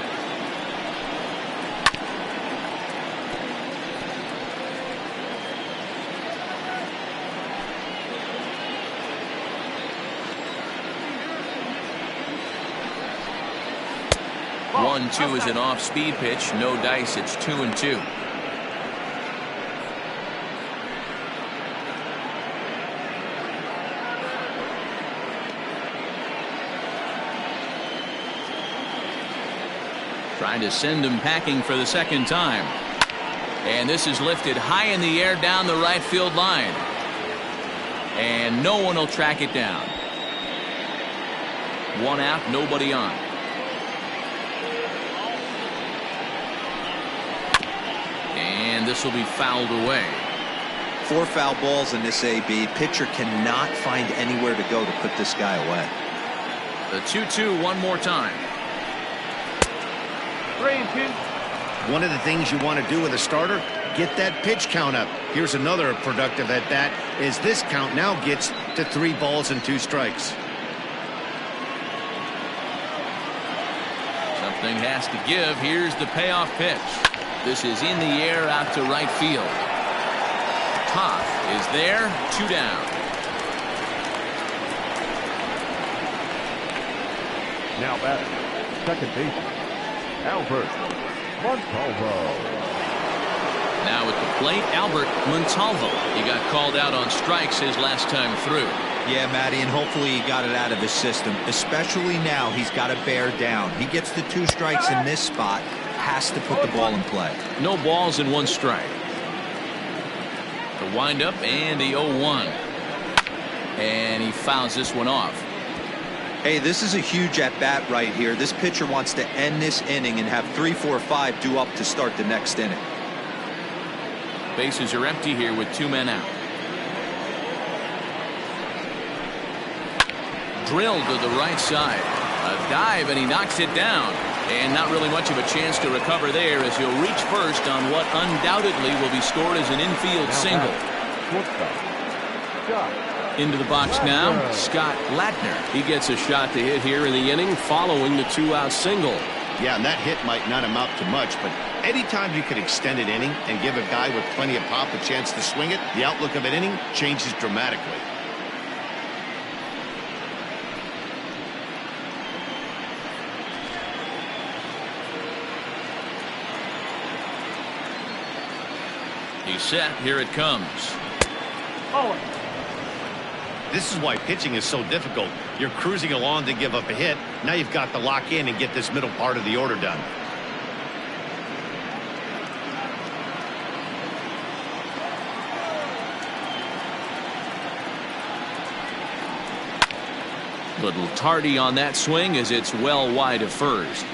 One, 2 is an off-speed pitch. No dice. It's 2-2. Trying to send him packing for the second time. And this is lifted high in the air down the right field line. And no one will track it down. 1 out, nobody on. And this will be fouled away. 4 foul balls in this AB. Pitcher cannot find anywhere to go to put this guy away. The 2-2 one more time. 3-2. One of the things you want to do with a starter, get that pitch count up. Here's another productive at bat, is this count now gets to 3 balls and 2 strikes. Something has to give. Here's the payoff pitch. This is in the air out to right field. Toth is there. 2 down. Now batting, second baseman, Albert Montalvo. Now at the plate, Albert Montalvo. He got called out on strikes his last time through. Yeah, Matty, and hopefully he got it out of his system. Especially now, he's got to bear down. He gets the 2 strikes in this spot. Has to put the ball in play. No balls and 1 strike. The windup and the 0-1. And he fouls this one off. Hey, this is a huge at-bat right here. This pitcher wants to end this inning and have 3, 4, 5 due up to start the next inning. Bases are empty here with 2 men out. Drilled to the right side. A dive, and he knocks it down. And not really much of a chance to recover there as he'll reach first on what undoubtedly will be scored as an infield single. Into the box now, Scott Latner. He gets a shot to hit here in the inning following the 2-out single. Yeah, and that hit might not amount to much, but anytime you can extend an inning and give a guy with plenty of pop a chance to swing it, the outlook of an inning changes dramatically. He's set. Here it comes. This is why pitching is so difficult. You're cruising along to give up a hit. Now you've got to lock in and get this middle part of the order done. Little tardy on that swing as it's well wide of first.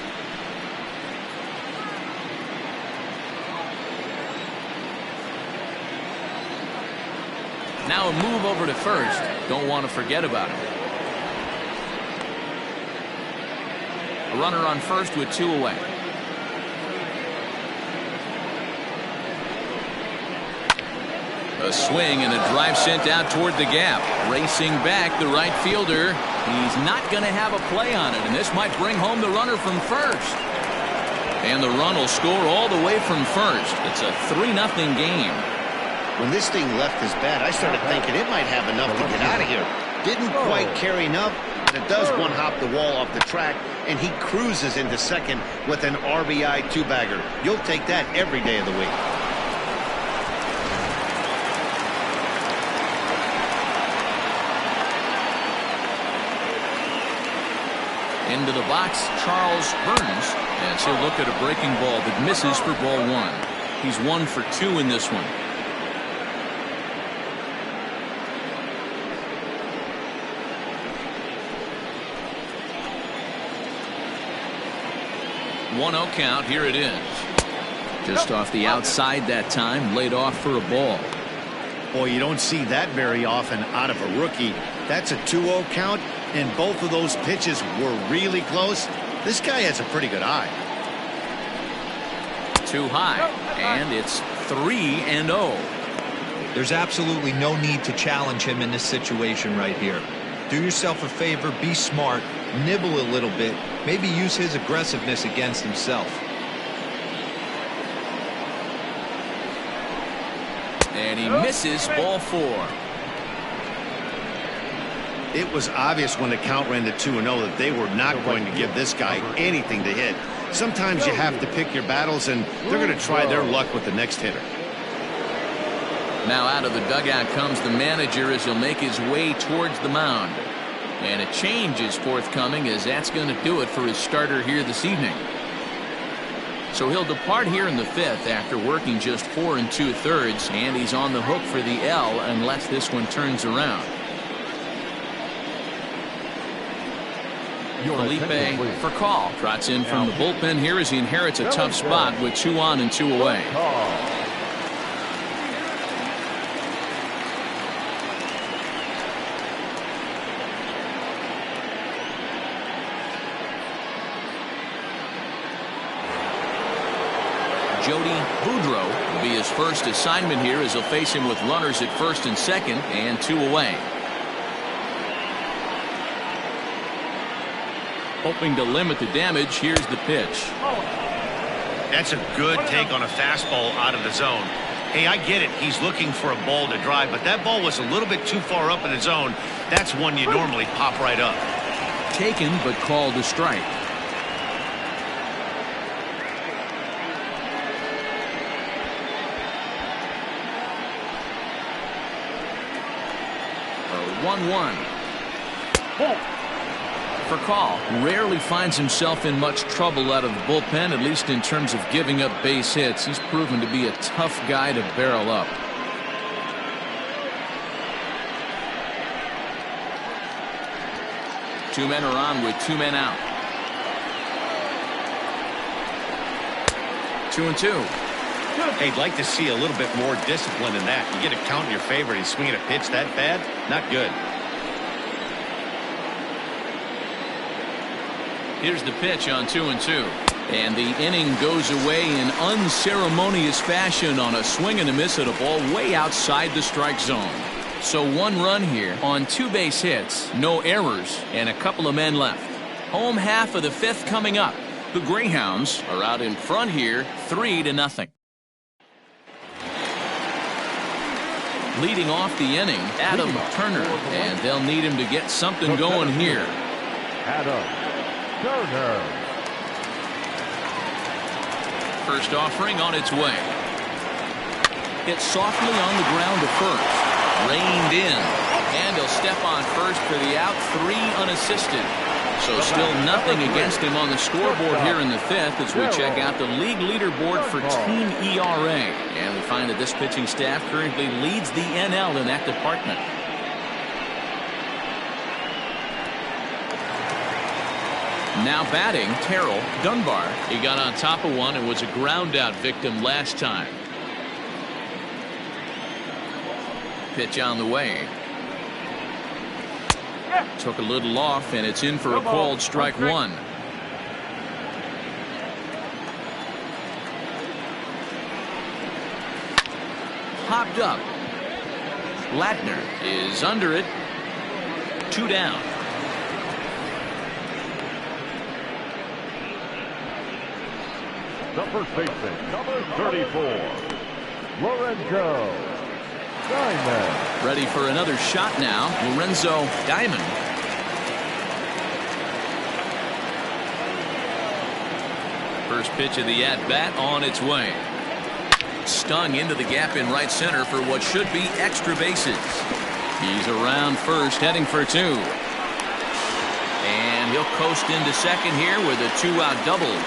Now a move over to first. Don't want to forget about him. A runner on first with 2 away. A swing and a drive sent out toward the gap. Racing back, the right fielder. He's not going to have a play on it, and this might bring home the runner from first. And the run will score all the way from first. It's a 3-0 game. When this thing left his bat, I started thinking it might have enough to get out of here. Didn't quite carry enough, but it does one-hop the wall off the track, and he cruises into second with an RBI 2-bagger. You'll take that every day of the week. Into the box, Charles Burns, as he'll look at a breaking ball that misses for ball 1. He's 1 for 2 in this one. 1-0 count. Here it is. Just off the outside that time, laid off for a ball. Boy, you don't see that very often out of a rookie. That's a 2-0 count, and both of those pitches were really close. This guy has a pretty good eye. Too high, and it's 3-0. There's absolutely no need to challenge him in this situation right here. Do yourself a favor, be smart, nibble a little bit, maybe use his aggressiveness against himself. And he misses ball 4. It was obvious when the count ran to 2-0 that they were not going to give this guy anything to hit. Sometimes you have to pick your battles, and they're going to try their luck with the next hitter. Now out of the dugout comes the manager as he'll make his way towards the mound. And a change is forthcoming, as that's going to do it for his starter here this evening. So he'll depart here in the 5th after working just 4 2/3, and he's on the hook for the L unless this one turns around. Felipe for call. Trots in from the bullpen here as he inherits a tough spot with 2 on and 2 away. Jody Boudreau will be his first assignment here as he'll face him with runners at first and second and 2 away. Hoping to limit the damage, here's the pitch. That's a good take on a fastball out of the zone. Hey, I get it. He's looking for a ball to drive, but that ball was a little bit too far up in the zone. That's one you normally pop right up. Taken, but called a strike. A 1-1. For call. Rarely finds himself in much trouble out of the bullpen, at least in terms of giving up base hits. He's proven to be a tough guy to barrel up. Two men are on with 2 men out. 2-2. Hey, I'd like to see a little bit more discipline in that. You get a count in your favor and he's swinging a pitch that bad? Not good. Here's the pitch on 2-2. And the inning goes away in unceremonious fashion on a swing and a miss at a ball way outside the strike zone. So 1 run here on 2 base hits, no errors, and a couple of men left. Home half of the 5th coming up. The Greyhounds are out in front here, 3-0. Leading off the inning, Adam Turner, and they'll need him to get something going here. Adam Turner. First offering on its way. Hit softly on the ground to first. Reined in. And he'll step on first for the out, 3 unassisted. So still nothing against him on the scoreboard here in the 5th as we check out the league leaderboard for team ERA. And we find that this pitching staff currently leads the NL in that department. Now batting, Terrell Dunbar. He got on top of one and was a ground out victim last time. Pitch on the way. Took a little off, and it's in for a called strike 1. Hopped up. Latner is under it. 2 down. The first baseman, number 34, Lorenzo Diamond. Ready for another shot now. Lorenzo Diamond. First pitch of the at-bat on its way. Stung into the gap in right center for what should be extra bases. He's around first, heading for 2. And he'll coast into second here with a 2-out double.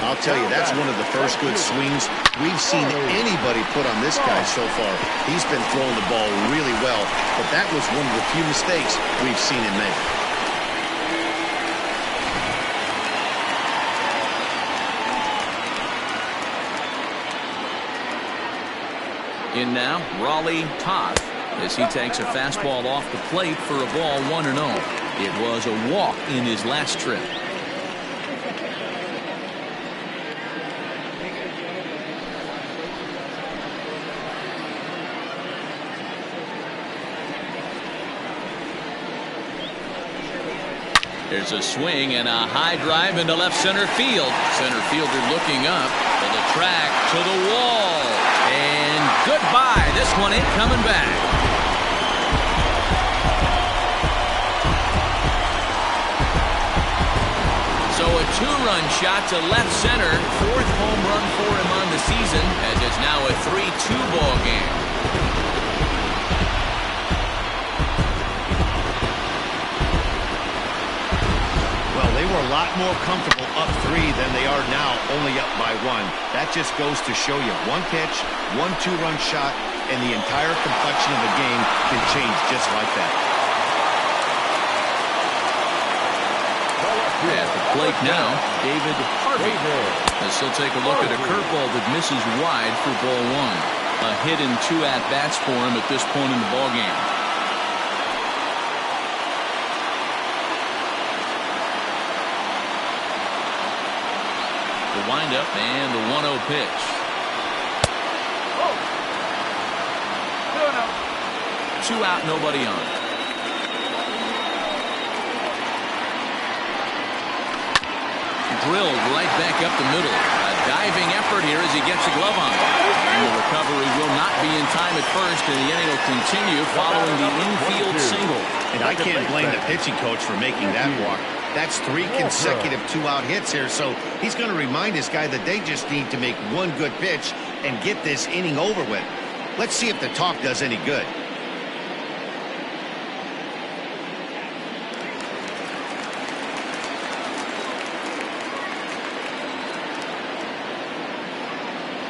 I'll tell you, that's one of the first good swings we've seen anybody put on this guy so far. He's been throwing the ball really well, but that was one of the few mistakes we've seen him make. In now, Raleigh Toth as he takes a fastball off the plate for a ball 1-0. It was a walk in his last trip. There's a swing and a high drive into left center field. Center fielder looking up to the track, to the wall. And goodbye. This one ain't coming back. So a 2-run shot to left center. 4th home run for him on the season, as it's now a 3-2 ball game. They were a lot more comfortable up 3 than they are now, only up by 1. That just goes to show you 1 pitch, 1 2-run shot, and the entire complexion of the game can change just like that. At the plate now, David Harvey. As he'll take a look at a curveball that misses wide for ball 1. A hit in 2 at-bats for him at this point in the ballgame. The windup and the 1-0 pitch. 2 out, nobody on. Drilled right back up the middle. A diving effort here as he gets the glove on. And the recovery will not be in time at first, and the inning will continue following the infield single. And I can't blame the pitching coach for making that walk. That's 3 consecutive 2-out hits here, so he's going to remind this guy that they just need to make 1 good pitch and get this inning over with. Let's see if the talk does any good.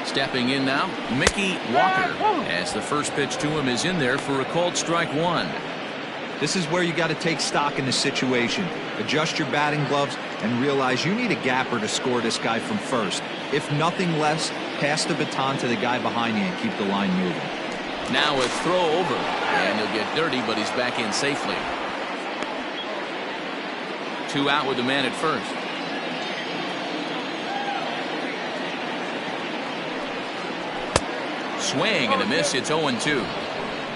Stepping in now, Mickey Walker, as the first pitch to him is in there for a called strike 1. This is where you got to take stock in the situation. Adjust your batting gloves and realize you need a gapper to score this guy from first. If nothing less, pass the baton to the guy behind you and keep the line moving. Now a throw over, and he'll get dirty, but he's back in safely. 2 out with the man at first. swing and a miss. It's 0-2.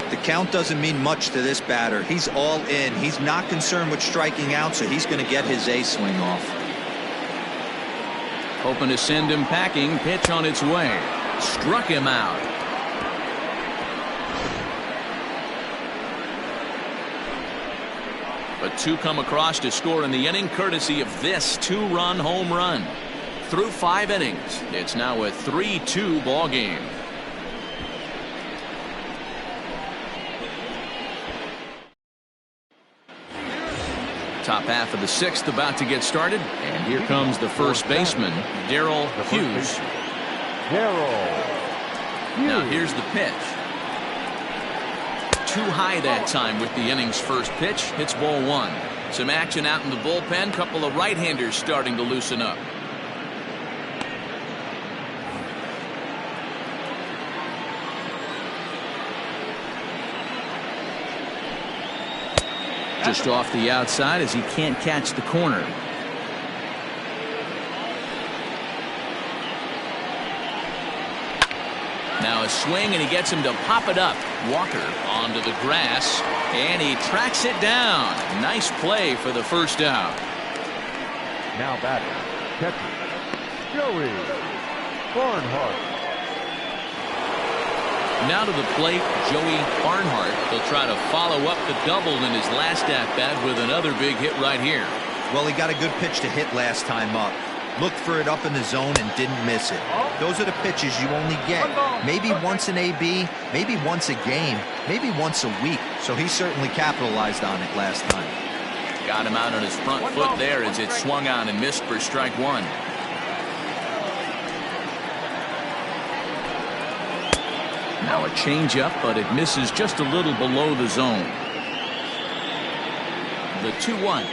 The count doesn't mean much to this batter. He's all in. He's not concerned with striking out, so he's going to get his A swing off. Hoping to send him packing. Pitch on its way. Struck him out. But two come across to score in the inning, courtesy of this two-run home run. Through 5 innings, it's now a 3-2 ball game. Top half of the 6th about to get started, and here comes the first baseman, Darrell Hughes. Now here's the pitch. Too high that time with the inning's first pitch. It's ball 1. Some action out in the bullpen. Couple of right-handers starting to loosen up. Just off the outside as he can't catch the corner. Now a swing, and he gets him to pop it up. Walker onto the grass, and he tracks it down. Nice play for the first out. Now batting, catcher, Joey Barnhart. Now to the plate, Joey Barnhart. He'll try to follow up the double in his last at-bat with another big hit right here. Well, he got a good pitch to hit last time up. Looked for it up in the zone and didn't miss it. Those are the pitches you only get. Maybe once an AB, maybe once a game, maybe once a week. So he certainly capitalized on it last time. Got him out on his front foot there as it swung on and missed for strike 1. Now a changeup, but it misses just a little below the zone. The 2-1.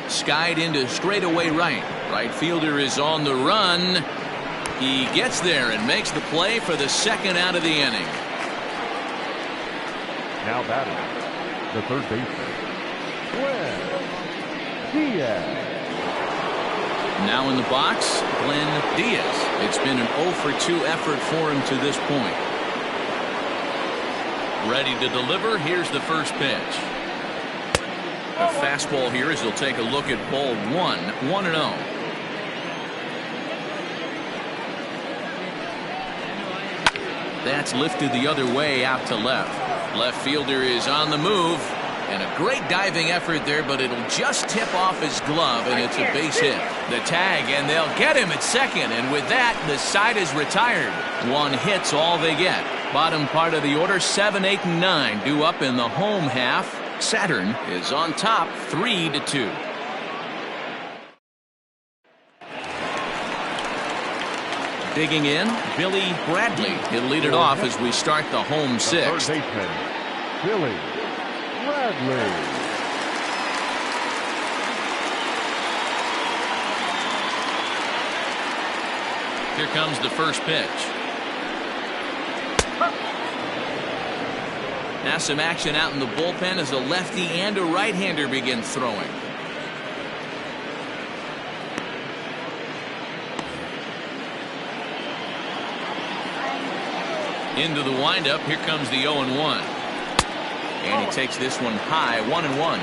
Skied into straightaway right. Right fielder is on the run. He gets there and makes the play for the second out of the inning. Now batting, the third baseman, Glenn Diaz. Now in the box, Glenn Diaz. It's been an 0-for-2 effort for him to this point. Ready to deliver. Here's the first pitch. A fastball here as he'll take a look at ball 1, 1-0. That's lifted the other way out to left. Left fielder is on the move. And a great diving effort there, but it'll just tip off his glove, and it's a base hit. The tag, and they'll get him at second, and with that, the side is retired. 1 hit's all they get. Bottom part of the order, 7, 8, and 9 due up in the home half. Saturn is on top, 3-2. Digging in, Billy Bradley. He'll lead it off as we start the home 6th. Third baseman, Billy Bradley. Here comes the first pitch. Now some action out in the bullpen as a lefty and a right-hander begin throwing. Into the windup. Here comes the 0-1. And he takes this one high, 1-1.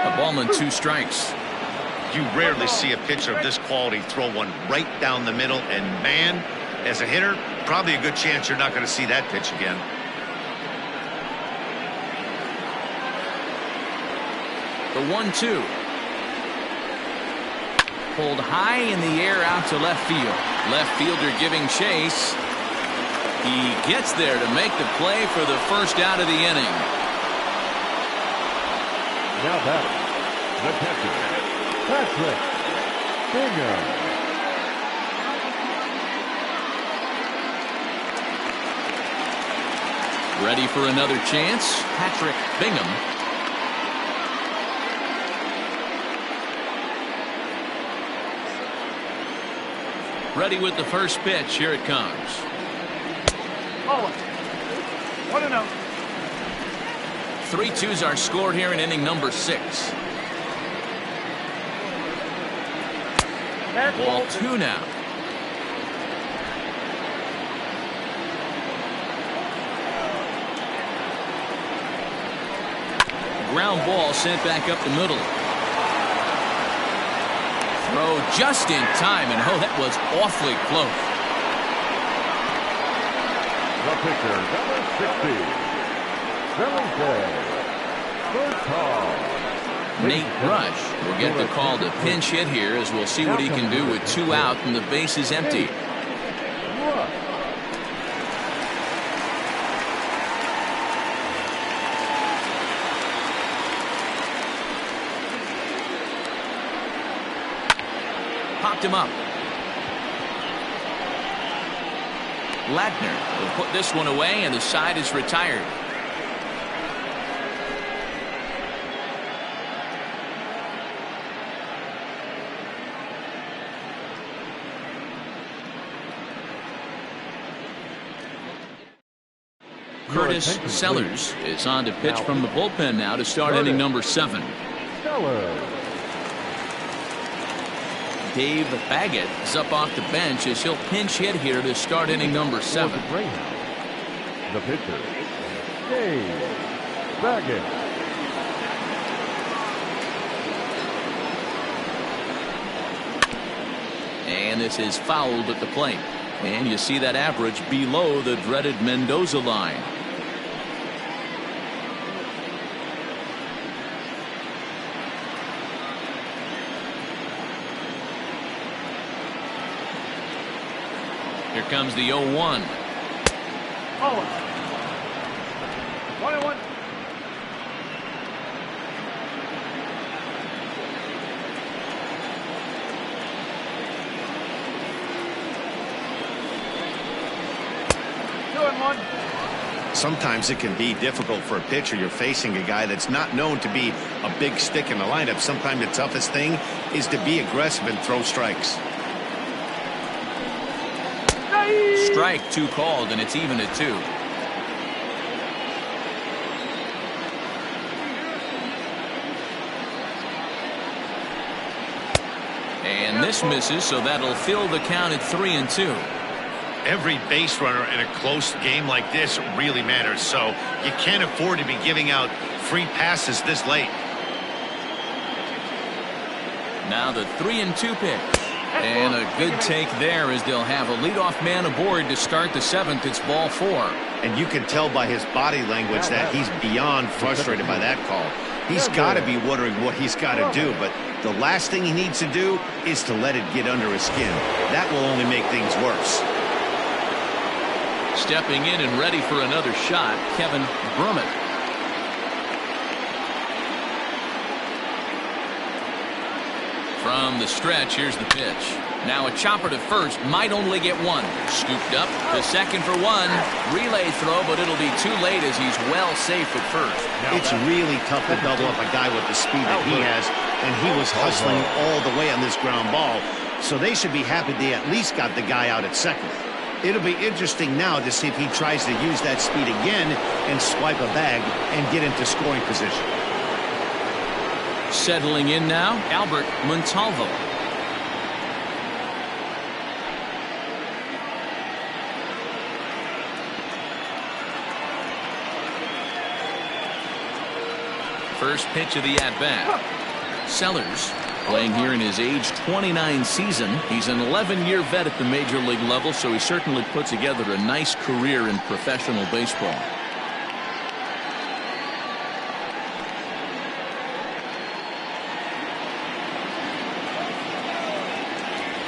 A ball and 2 strikes. You rarely see a pitcher of this quality throw one right down the middle, and man, as a hitter, probably a good chance you're not going to see that pitch again. The 1-2. Pulled high in the air out to left field. Left fielder giving chase. He gets there to make the play for the first out of the inning. Now batting, the catcher, Patrick Bingham. Ready for another chance, Patrick Bingham. Ready with the first pitch. Here it comes. Oh, 1-0. 3-2's our score here in inning number 6. Ball 2 now. Ground ball sent back up the middle. Throw just in time, and oh, that was awfully close. The pitcher, number 60, Nate Rush will get the call to pinch hit here, as we'll see what he can do with 2 out and the base is empty. Popped him up. Ladner will put this one away, and the side is retired. Curtis Sellers is on to pitch from the bullpen now to start inning number 7. Dave Baggett is up off the bench as he'll pinch hit here to start inning number 7. The pitcher, Dave Baggett. And this is fouled at the plate. And you see that average below the dreaded Mendoza line. Here comes the 0-1. Oh. 1-1. Sometimes it can be difficult for a pitcher. You're facing a guy that's not known to be a big stick in the lineup. Sometimes the toughest thing is to be aggressive and throw strikes. Strike 2 called, and it's even at 2. And this misses, so that'll fill the count at 3-2. Every base runner in a close game like this really matters, so you can't afford to be giving out free passes this late. Now the 3-2 pitch. And a good take there, as they'll have a leadoff man aboard to start the 7th. It's ball 4. And you can tell by his body language that he's beyond frustrated by that call. He's got to be wondering what he's got to do, but the last thing he needs to do is to let it get under his skin. That will only make things worse. Stepping in and ready for another shot, Kevin Brummett. From the stretch, here's the pitch. Now a chopper to first, might only get 1. Scooped up to second for 1. Relay throw, but it'll be too late as he's well safe at first. It's really tough to double up a guy with the speed that he has, and he was hustling all the way on this ground ball. So they should be happy they at least got the guy out at second. It'll be interesting now to see if he tries to use that speed again and swipe a bag and get into scoring position. Settling in now, Albert Montalvo. First pitch of the at-bat. Sellers playing here in his age 29 season. He's an 11-year vet at the major league level, so he certainly put together a nice career in professional baseball.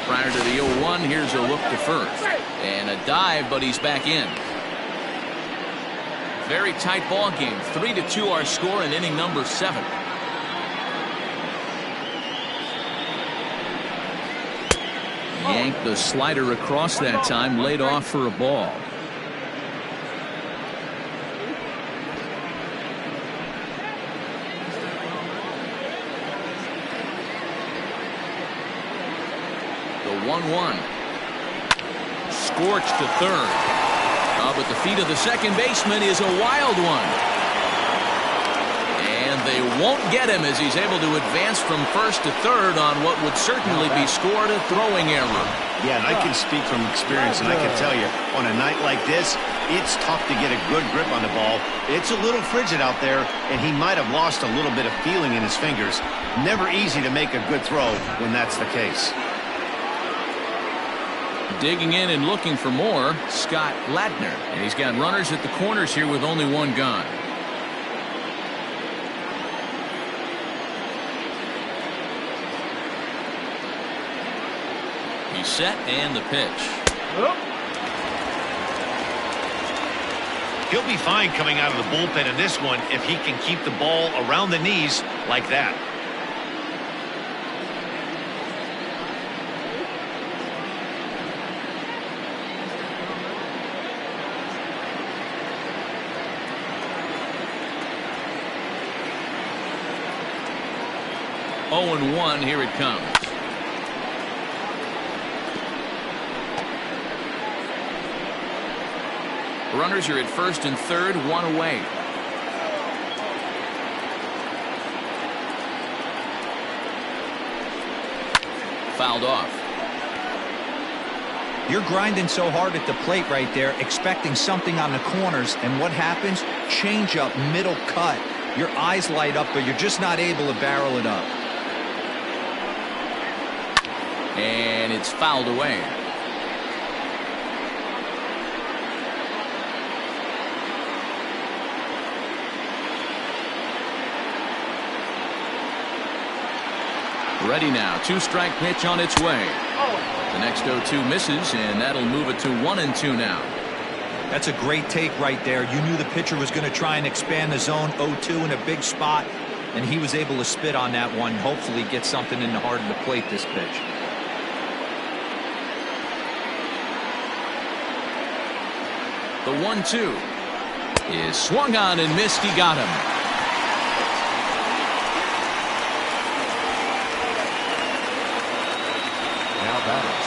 Prior to the 0-1, here's a look to first. And a dive, but he's back in. Very tight ball game. 3-2 our score in inning number 7. Yanked the slider across that time, laid off for a ball. The 1-1. Scorched to third. But the feet of the second baseman is a wild one. and they won't get him as he's able to advance from first to third on what would certainly be scored a throwing error. Yeah, and I can speak from experience, and I can tell you, on a night like this, it's tough to get a good grip on the ball. It's a little frigid out there, and he might have lost a little bit of feeling in his fingers. Never easy to make a good throw when that's the case. Digging in and looking for more, Scott Ladner. And he's got runners at the corners here with only one gone. He's set and the pitch. He'll be fine coming out of the bullpen in this one if he can keep the ball around the knees like that. Oh, and 1, here it comes. Runners are at first and third, 1 away. Fouled off. You're grinding so hard at the plate right there, expecting something on the corners, and what happens? Change up, middle cut. Your eyes light up, but you're just not able to barrel it up. And it's fouled away. Ready now. 2-strike pitch on its way. The next 0-2 misses, and that'll move it to 1-2 now. That's a great take right there. You knew the pitcher was going to try and expand the zone. 0-2 in a big spot, and he was able to spit on that one. Hopefully get something in the heart of the plate this pitch. The 1-2 is swung on and missed. He got him.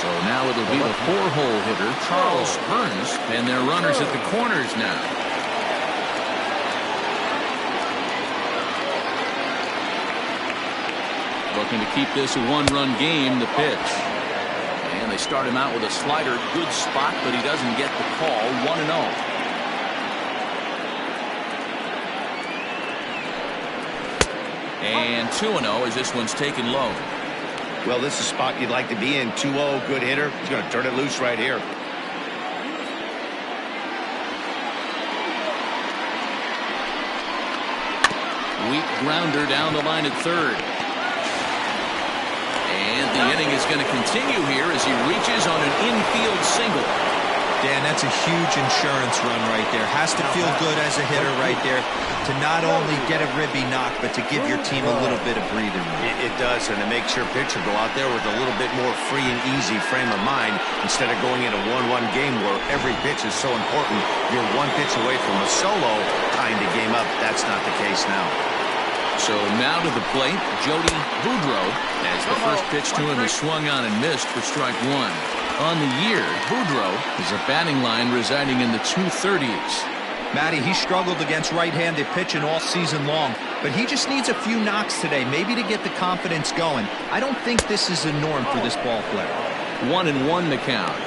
So now it'll be the 4-hole hitter, Charles Burns, and their runners at the corners now. Looking to keep this a 1-run game, the pitch. And they start him out with a slider, good spot, but he doesn't get the call. 1-0. And 2-0 as this one's taken low. Well, this is a spot you'd like to be in. 2-0, good hitter. He's going to turn it loose right here. Weak grounder down the line at third. And the inning is going to continue here as he reaches on an infield single. Dan, that's a huge insurance run right there. Has to feel good as a hitter right there to not only get a ribby knock, but to give your team a little bit of breathing room. It does, and it makes your pitcher go out there with a little bit more free and easy frame of mind instead of going in a 1-1 game where every pitch is so important. You're one pitch away from a solo tying the game up. That's not the case now. So now to the plate, Jody Boudreau, as the first pitch to him is swung on and missed for strike 1. On the year, Boudreau is a batting line residing in the 230s. Matty, he struggled against right-handed pitching all season long, but he just needs a few knocks today, maybe to get the confidence going. I don't think this is the norm for this ball player. 1-1 the count.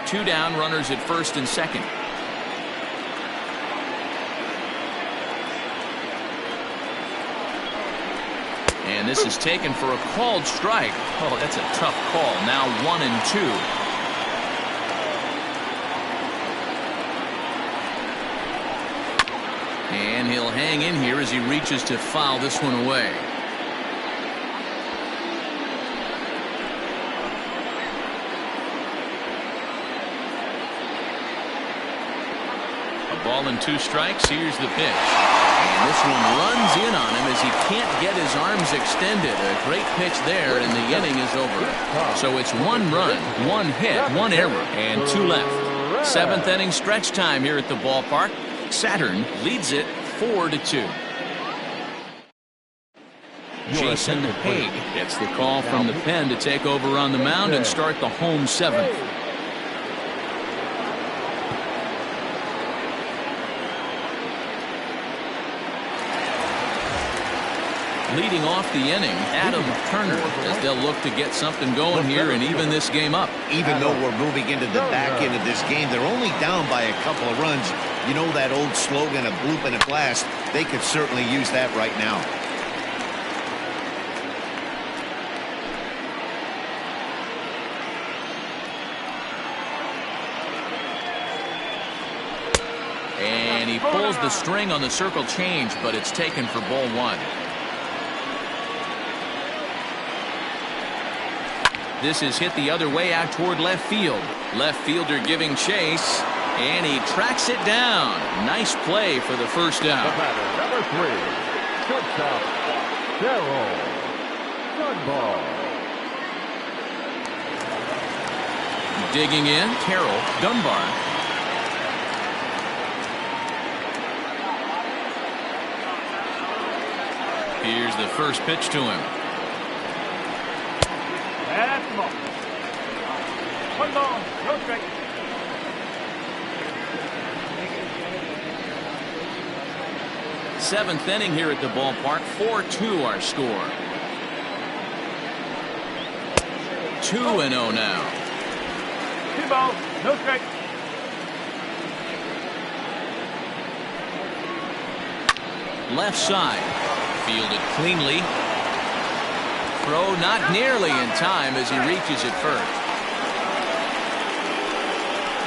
Two down, runners at first and second. And this is taken for a called strike. Oh, that's a tough call. Now 1-2. And he'll hang in here as he reaches to foul this one away. A ball and 2 strikes. Here's the pitch. And this one runs in on him as he can't get his arms extended. A great pitch there, and the inning is over. So it's 1 run, 1 hit, 1 error, and 2 left. 7th inning stretch time here at the ballpark. Saturn leads it 4-2. Jason Haig gets the call from the pen to take over on the mound and start the home 7th. Leading off the inning, Adam Turner, as they'll look to get something going here and even this game up. Even though we're moving into the back end of this game, they're only down by a couple of runs. You know that old slogan, a bloop and a blast? They could certainly use that right now. And he pulls the string on the circle change, but it's taken for ball one. This is hit the other way out toward left field. Left fielder giving chase, and he tracks it down. Nice play for the first The out. batter, number 3, shortstop, Darryl Dunbar. Digging in, Terrell Dunbar. Here's the first pitch to him. That's the ball. 1 ball, no strike. Seventh inning here at the ballpark. 4-2 our score. 2-0 now. 2 balls, no strike. Left side. Fielded cleanly. Throw not nearly in time as he reaches it first.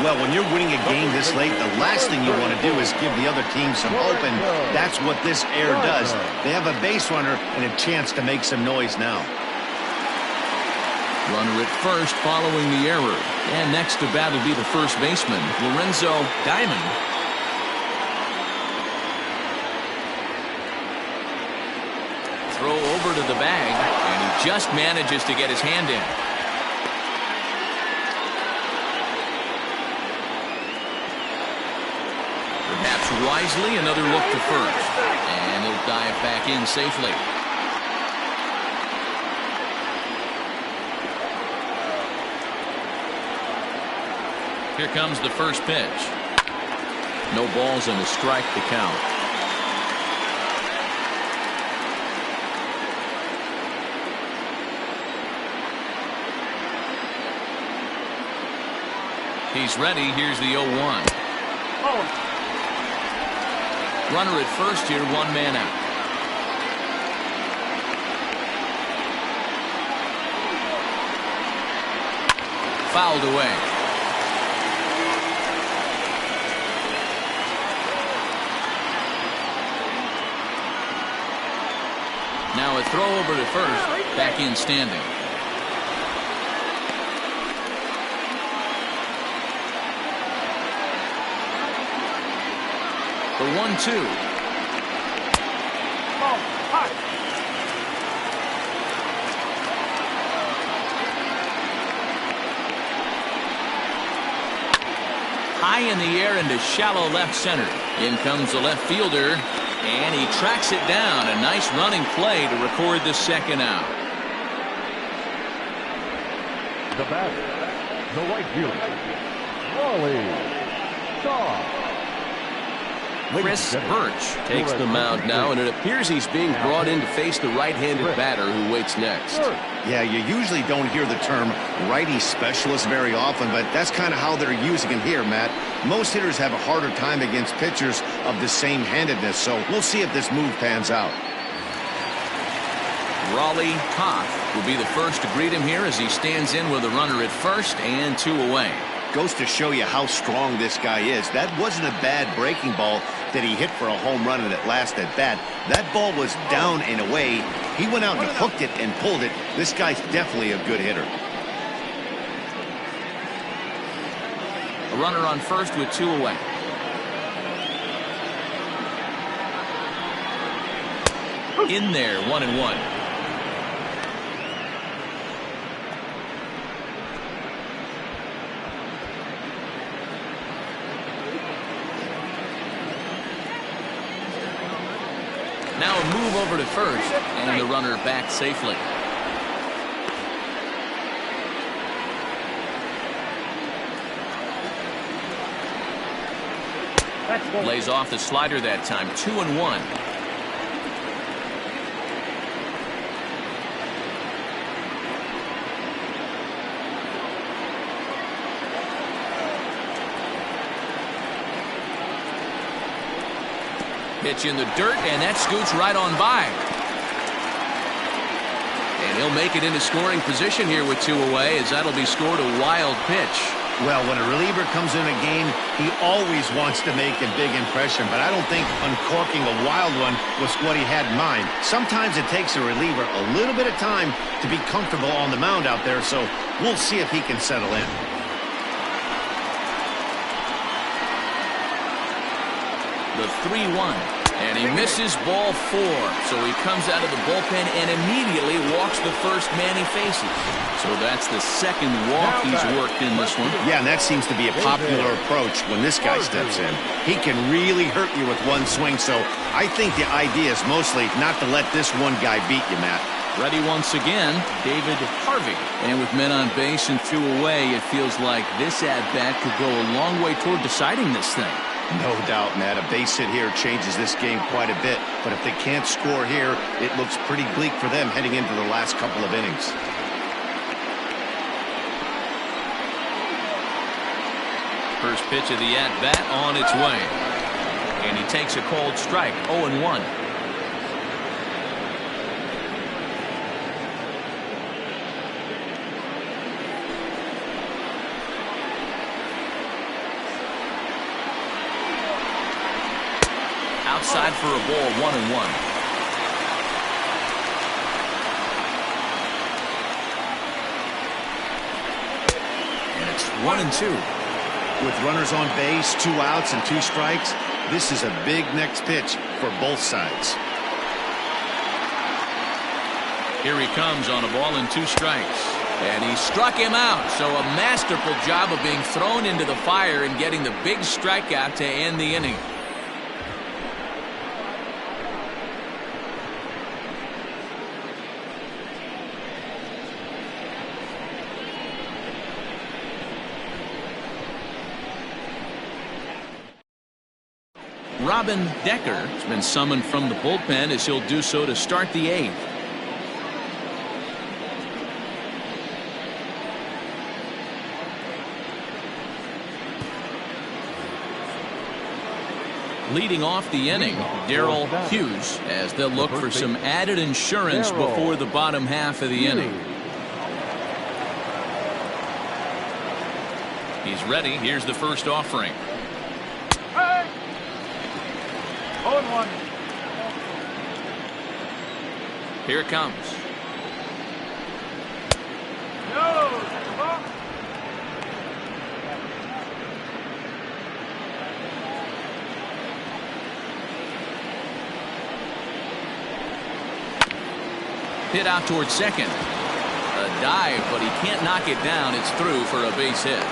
Well, when you're winning a game this late, the last thing you want to do is give the other team some hope, and that's what this air does. They have a base runner and a chance to make some noise now. Runner at first following the error. And next to bat will be the first baseman, Lorenzo Diamond. Throw over to the bag, and he just manages to get his hand in. Perhaps wisely, another look to first. And he'll dive back in safely. Here comes the first pitch. No balls and a strike to count. He's ready. Here's the 0-1. Runner at first here, 1 man out. Fouled away. Now a throw over to first, back in standing. The 1-2. Ball, hot. High in the air into shallow left center. In comes the left fielder, and he tracks it down. A nice running play to record the second out. The batter, the right fielder, Wally Shaw. Chris Birch takes the mound now, and it appears he's being brought in to face the right-handed batter who waits next. Yeah, you usually don't hear the term righty specialist very often, but that's kind of how they're using him here, Matt. Most hitters have a harder time against pitchers of the same handedness, so we'll see if this move pans out. Raleigh Koff will be the first to greet him here as he stands in with a runner at first and 2 away. Goes to show you how strong this guy is. That wasn't a bad breaking ball that he hit for a home run in that last at bat. That ball was down and away. He went out and hooked it and pulled it. This guy's definitely a good hitter. A runner on first with 2 away. In there, 1-1. Now a move over to first, and the runner back safely. Lays off the slider that time. 2-1. Pitch in the dirt, and that scoots right on by. And he'll make it into scoring position here with 2 away, as that'll be scored a wild pitch. Well, when a reliever comes in a game, he always wants to make a big impression, but I don't think uncorking a wild one was what he had in mind. Sometimes it takes a reliever a little bit of time to be comfortable on the mound out there, so we'll see if he can settle in. The 3-1. And he misses ball 4. So he comes out of the bullpen and immediately walks the first man he faces. So that's the second walk he's worked in this one. Yeah, and that seems to be a popular approach when this guy steps in. He can really hurt you with one swing, so I think the idea is mostly not to let this one guy beat you, Matt. Ready once again, David Harvey. And with men on base and 2 away, it feels like this at-bat could go a long way toward deciding this thing. No doubt, Matt. A base hit here changes this game quite a bit. But if they can't score here, it looks pretty bleak for them heading into the last couple of innings. First pitch of the at-bat on its way. And he takes a cold strike, 0-1. Outside for a ball, 1-1. And it's 1-2. With runners on base, 2 outs and 2 strikes, this is a big next pitch for both sides. Here he comes on a ball and 2 strikes. And he struck him out. So a masterful job of being thrown into the fire and getting the big strikeout to end the inning. Robin Decker has been summoned from the bullpen, as he'll do so to start the 8th. Leading off the inning, Darrell Hughes, as they'll look for some added insurance before the bottom half of the inning. He's ready. Here's the first offering. 0-1. Here it comes. No. Hit out towards second. A dive, but he can't knock it down. It's through for a base hit.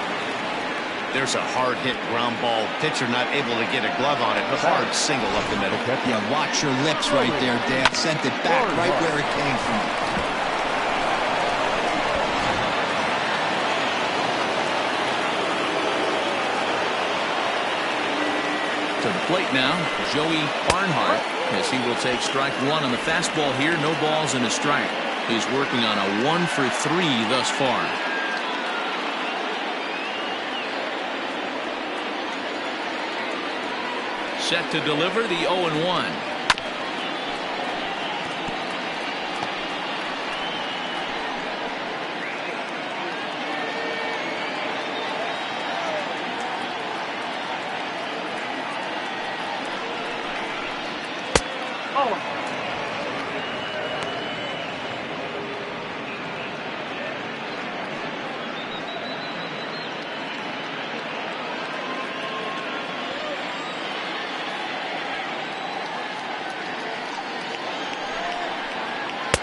There's a hard hit ground ball. Pitcher not able to get a glove on it. A hard single up the middle. Yeah, watch your lips right there, Dan. Sent it back right where it came from. To the plate now, Joey Barnhart, as he will take strike 1 on the fastball here. No balls and a strike. He's working on a 1 for 3 thus far. Set to deliver the 0-1.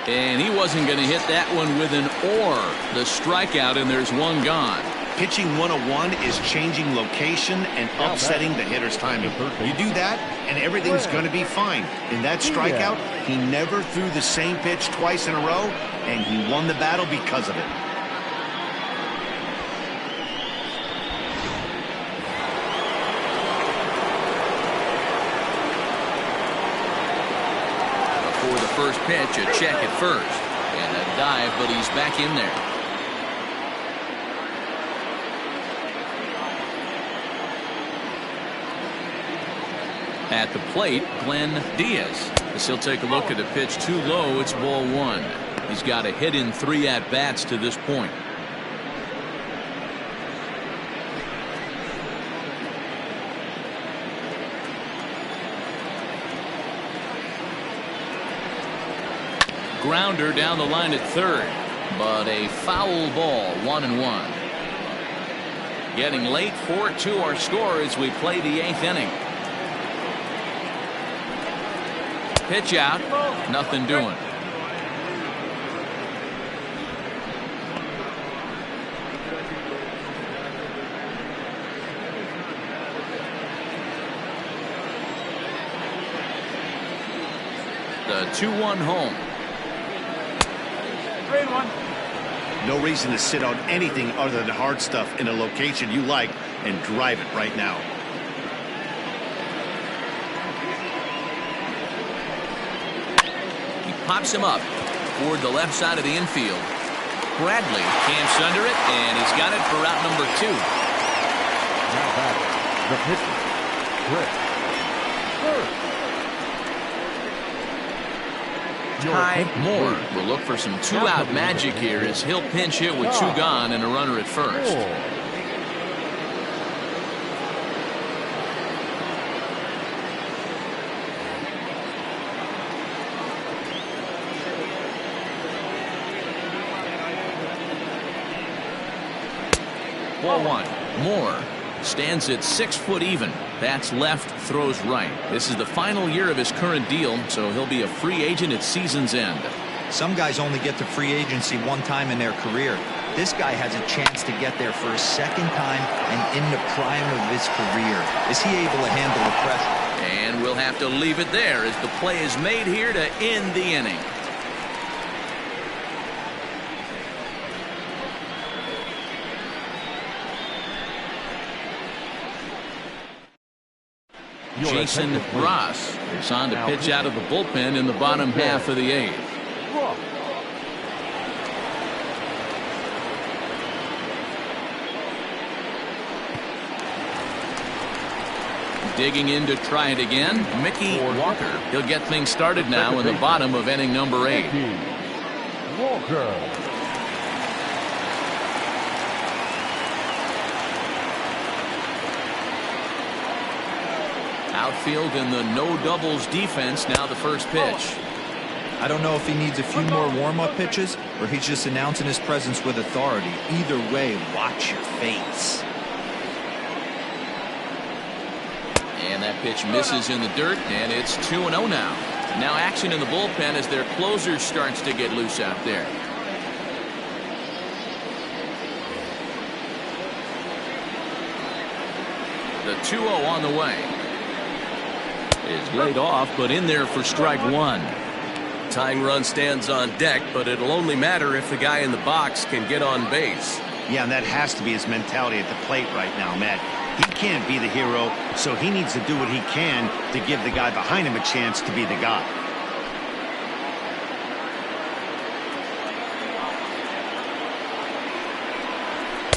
And he wasn't going to hit that one with an or. The strikeout, and there's one gone. Pitching 101 is changing location and upsetting the hitter's timing. You do that, and everything's going to be fine. In that strikeout, he never threw the same pitch twice in a row, and he won the battle because of it. For the first pitch, a check at first. And a dive, but he's back in there. At the plate, Glenn Diaz. As he'll take a look at a pitch too low, it's ball one. He's got a hit in 3 at-bats to this point. Grounder down the line at third, but a foul ball, 1-1. Getting late, 4-2 our score as we play the 8th inning. Pitch out, nothing doing. The 2-1 home. 3-1. No reason to sit on anything other than hard stuff in a location you like and drive it right now. He pops him up toward the left side of the infield. Bradley camps under it, and he's got it for route number 2. Now back, the pitcher, Chris. First. Ty Moore will look for some 2-out magic here as he'll pinch hit with 2 gone and a runner at first. 4-1. Moore stands at 6 foot even. Bats left, throws right. This is the final year of his current deal, so he'll be a free agent at season's end. Some guys only get to free agency one time in their career. This guy has a chance to get there for a second time and in the prime of his career. Is he able to handle the pressure? And we'll have to leave it there as the play is made here to end the inning. Jason Ross is on to pitch out of the bullpen in the bottom half of the 8th. Digging in to try it again, Mickey Walker. He'll get things started now in the bottom of inning number 8. Walker. Outfield in the no doubles defense. Now the first pitch. I don't know if he needs a few more warm-up pitches or he's just announcing his presence with authority. Either way, watch your face. And that pitch misses in the dirt, and it's 2-0 now. Now action in the bullpen as their closer starts to get loose out there. The 2-0 on the way. Is laid off, but in there for strike 1. Tying run stands on deck, but it'll only matter if the guy in the box can get on base. Yeah, and that has to be his mentality at the plate right now, Matt. He can't be the hero, so he needs to do what he can to give the guy behind him a chance to be the guy.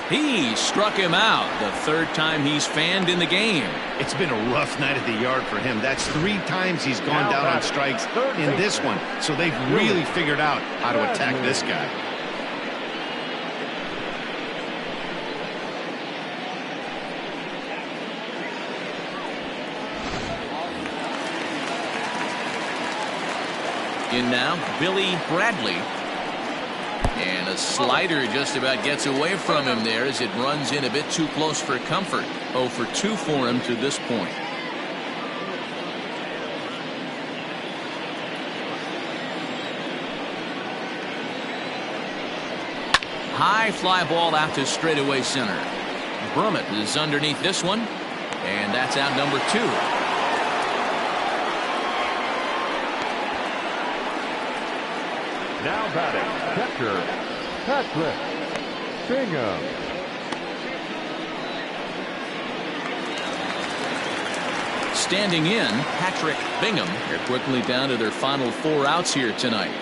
He struck him out, the 3rd time he's fanned in the game. It's been a rough night at the yard for him. That's 3 times he's gone down on strikes in this one. So they've really figured out how to attack this guy. In now, Billy Bradley. And a slider just about gets away from him there as it runs in a bit too close for comfort. 0 for 2 for him to this point. High fly ball out to straightaway center. Brummett is underneath this one, and that's out number 2. Now batting, catcher, Patrick Bingham. Standing in, Patrick Bingham. They're quickly down to their final 4 outs here tonight.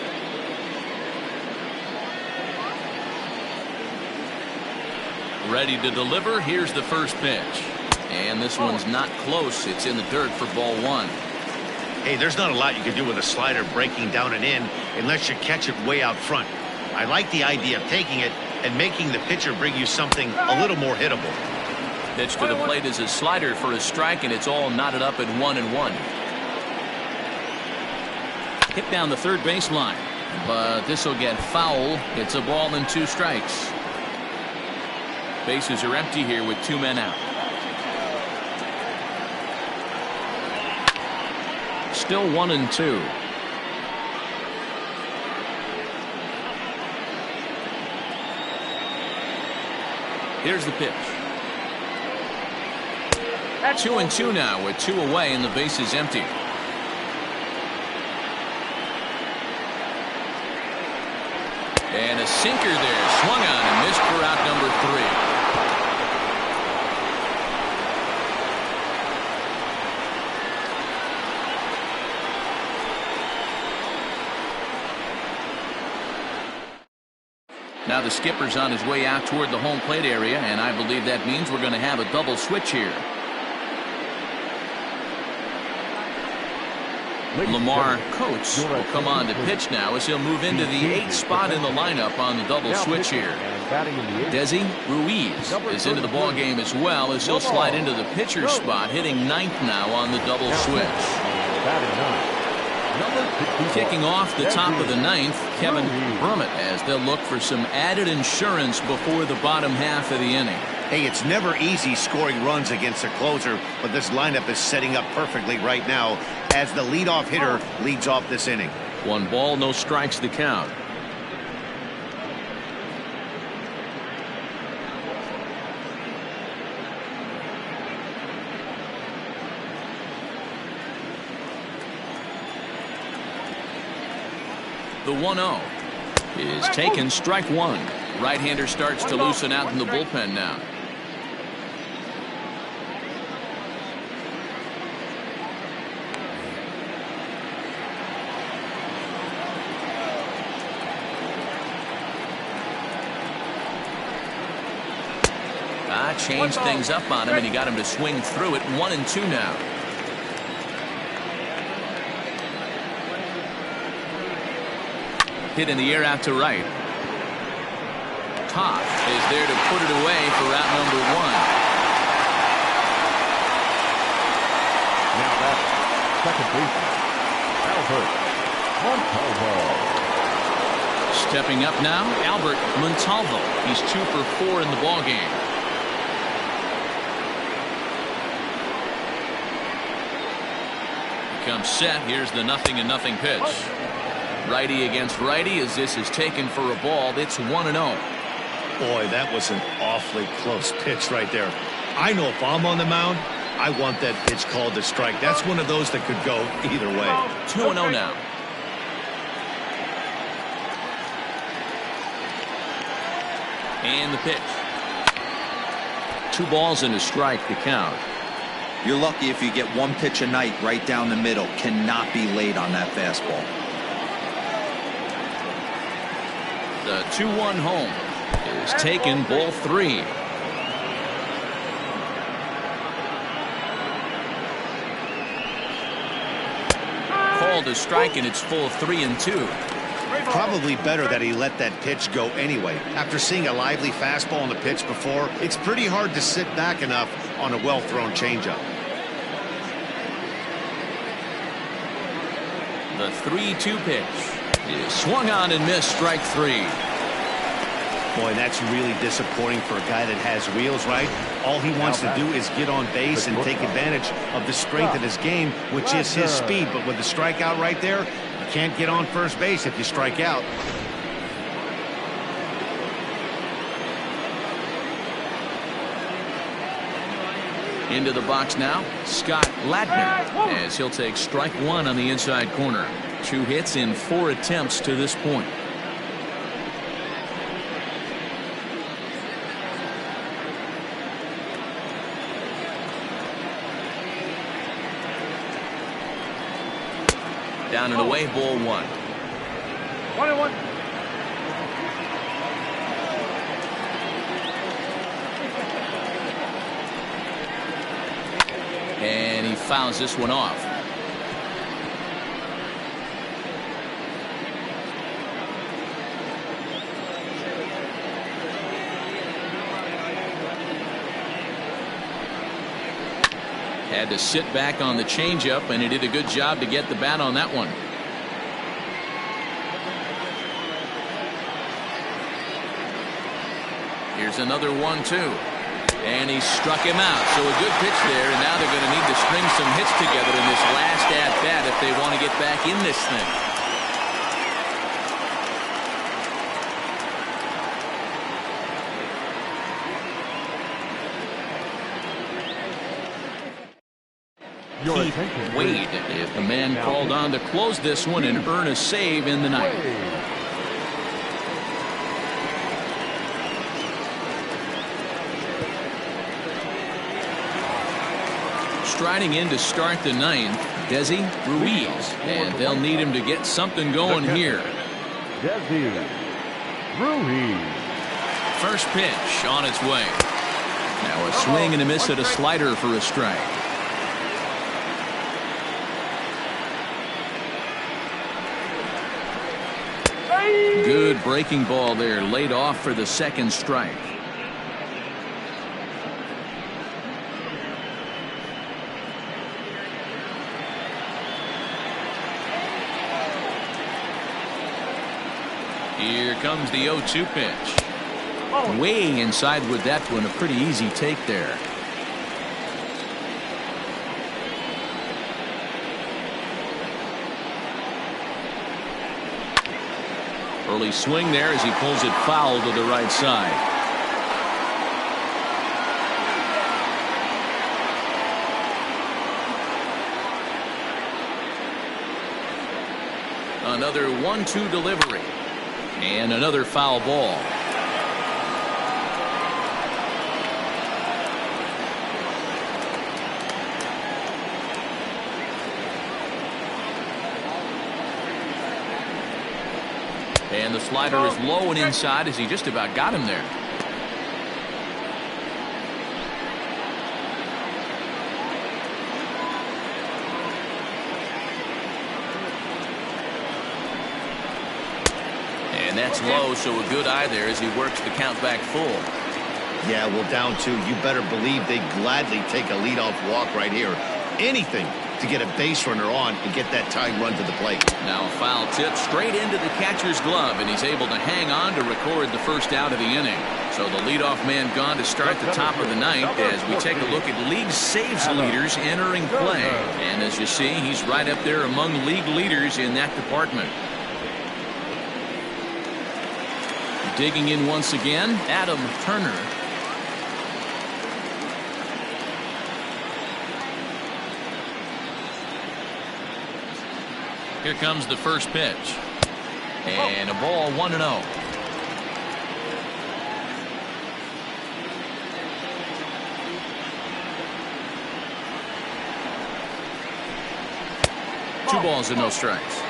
Ready to deliver. Here's the first pitch. And this one's not close. It's in the dirt for ball one. Hey, there's not a lot you can do with a slider breaking down and in unless you catch it way out front. I like the idea of taking it and making the pitcher bring you something a little more hittable. Pitch to the plate is a slider for a strike, and it's all knotted up at 1-1. Hit down the third baseline, but this will get foul. It's a ball and 2 strikes. Bases are empty here with 2 men out. Still 1-2. Here's the pitch. 2-2 now with 2 away and the base is empty. And a sinker there, swung on and missed for out number 3. Now the skipper's on his way out toward the home plate area, and I believe that means we're going to have a double switch here. Lamar Coates will come on to pitch now as he'll move into the 8th spot in the lineup on the double switch here. Desi Ruiz is into the ball game as well as he'll slide into the pitcher's spot, hitting 9th now on the double switch. Kicking off the top of the 9th, Kevin Brummett, as they'll look for some added insurance before the bottom half of the inning. Hey, it's never easy scoring runs against a closer, but this lineup is setting up perfectly right now as the leadoff hitter leads off this inning. 1 ball, no strikes the count. The 1-0 is taken, strike 1. Right-hander starts to loosen out in the bullpen now. Changed things up on him, and he got him to swing through it. 1-2 now. Hit in the air out to right. Todd is there to put it away for out number 1. Now that's second baseman, Albert Montalvo. Stepping up now, Albert Montalvo. He's 2 for 4 in the ballgame. Comes set. Here's the 0-0 pitch. Righty against righty as this is taken for a ball. It's 1-0. Boy, that was an awfully close pitch right there. I know if I'm on the mound, I want that pitch called a strike. That's one of those that could go either way. 2-0 now. And the pitch. 2 balls and a strike to count. You're lucky if you get 1 pitch a night right down the middle. Cannot be late on that fastball. The 2-1 home is taken, ball 3. Called a strike, and it's full 3-2. Probably better that he let that pitch go anyway. After seeing a lively fastball on the pitch before, it's pretty hard to sit back enough on a well-thrown changeup. The 3-2 pitch is swung on and missed, strike 3. Boy, that's really disappointing for a guy that has wheels, right? All he wants to do is get on base and take advantage of the strength of his game, which is his speed. But with the strikeout right there, you can't get on first base if you strike out. Into the box now, Scott Ladner, as he'll take strike 1 on the inside corner. 2 hits in 4 attempts to this point. Down and away, ball 1. 1-1. fouls this one off. Had to sit back on the changeup, and he did a good job to get the bat on that one. Here's another 1-2. And he struck him out. So a good pitch there, and now they're going to need to string some hits together in this last at-bat if they want to get back in this thing. Keith Wade is the man called on to close this one and earn a save in the ninth. Striding in to start the ninth, Desi Ruiz, and they'll need him to get something going here. Desi Ruiz. First pitch on its way. Now a swing and a miss at a slider for a strike. Good breaking ball there, laid off for the second strike. Here comes the 0-2 pitch. Way inside with that one, a pretty easy take there. Early swing there as he pulls it foul to the right side. Another 1-2 delivery. And another foul ball. And the slider is low and inside as he just about got him there. And that's low, so a good eye there as he works the count back full. Yeah, well, down 2, you better believe they'd gladly take a leadoff walk right here. Anything to get a base runner on and get that tying run to the plate. Now a foul tip straight into the catcher's glove, and he's able to hang on to record the first out of the inning. So the leadoff man gone to start the top of the ninth as we take a look at league saves leaders entering play. And as you see, he's right up there among league leaders in that department. Digging in once again, Adam Turner. Here comes the first pitch. And a ball 1-0. Two balls and no strikes.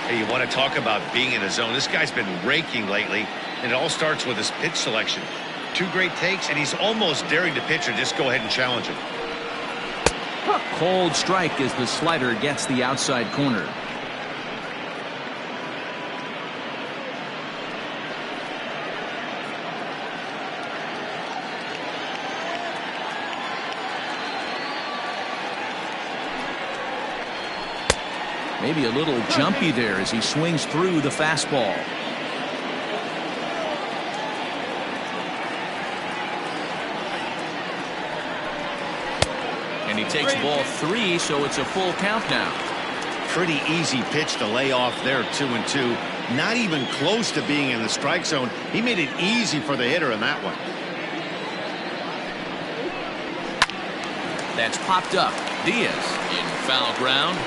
Hey, you want to talk about being in a zone? This guy's been raking lately, and it all starts with his pitch selection. 2 great takes, and he's almost daring the pitcher just go ahead and challenge him. Cold strike as the slider gets the outside corner. Maybe a little jumpy there as he swings through the fastball. And he takes ball 3, so it's a full count now. Pretty easy pitch to lay off there, 2-2. Not even close to being in the strike zone. He made it easy for the hitter in that one. That's popped up. Diaz in foul ground,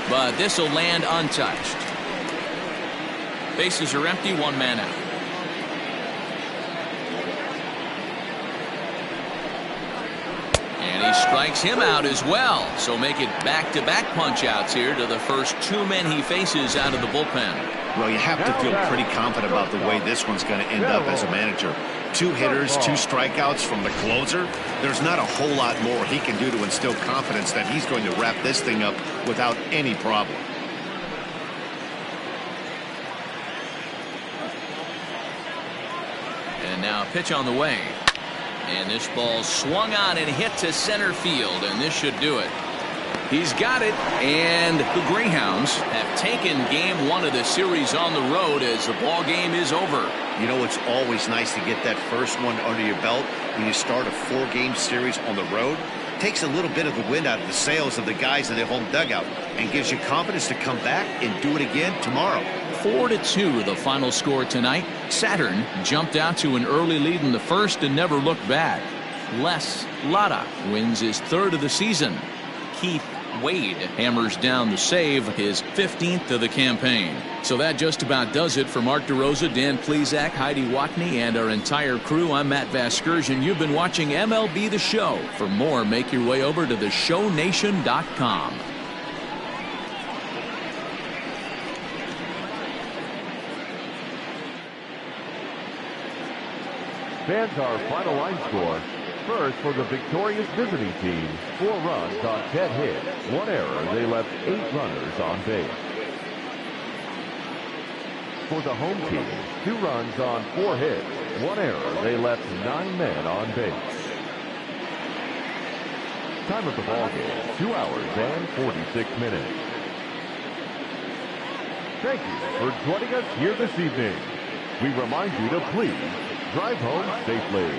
but this will land untouched. Bases are empty, 1 man out. And he strikes him out as well. So make it back-to-back punch-outs here to the first 2 men he faces out of the bullpen. Well, you have to feel pretty confident about the way this one's going to end up as a manager. 2 hitters, 2 strikeouts from the closer. There's not a whole lot more he can do to instill confidence that he's going to wrap this thing up without any problem. And now a pitch on the way. And this ball swung on and hit to center field, and this should do it. He's got it, and the Greyhounds have taken game 1 of the series on the road as the ball game is over. You know, it's always nice to get that first one under your belt when you start a 4-game series on the road. Takes a little bit of the wind out of the sails of the guys in their home dugout and gives you confidence to come back and do it again tomorrow. 4-2 the final score tonight. Saturn jumped out to an early lead in the first and never looked back. Les Lara wins his 3rd of the season. Keith Wade hammers down the save, his 15th of the campaign. So that just about does it for Mark DeRosa, Dan Plesac, Heidi Watney, and our entire crew. I'm Matt Vasgersian. You've been watching MLB The Show. For more, make your way over to theshownation.com. Fans, our final line score. First, for the victorious visiting team, 4 runs on 10 hits, 1 error. They left 8 runners on base. For the home team, 2 runs on 4 hits, 1 error. They left 9 men on base. Time of the ball game, 2 hours and 46 minutes. Thank you for joining us here this evening. We remind you to please drive home safely.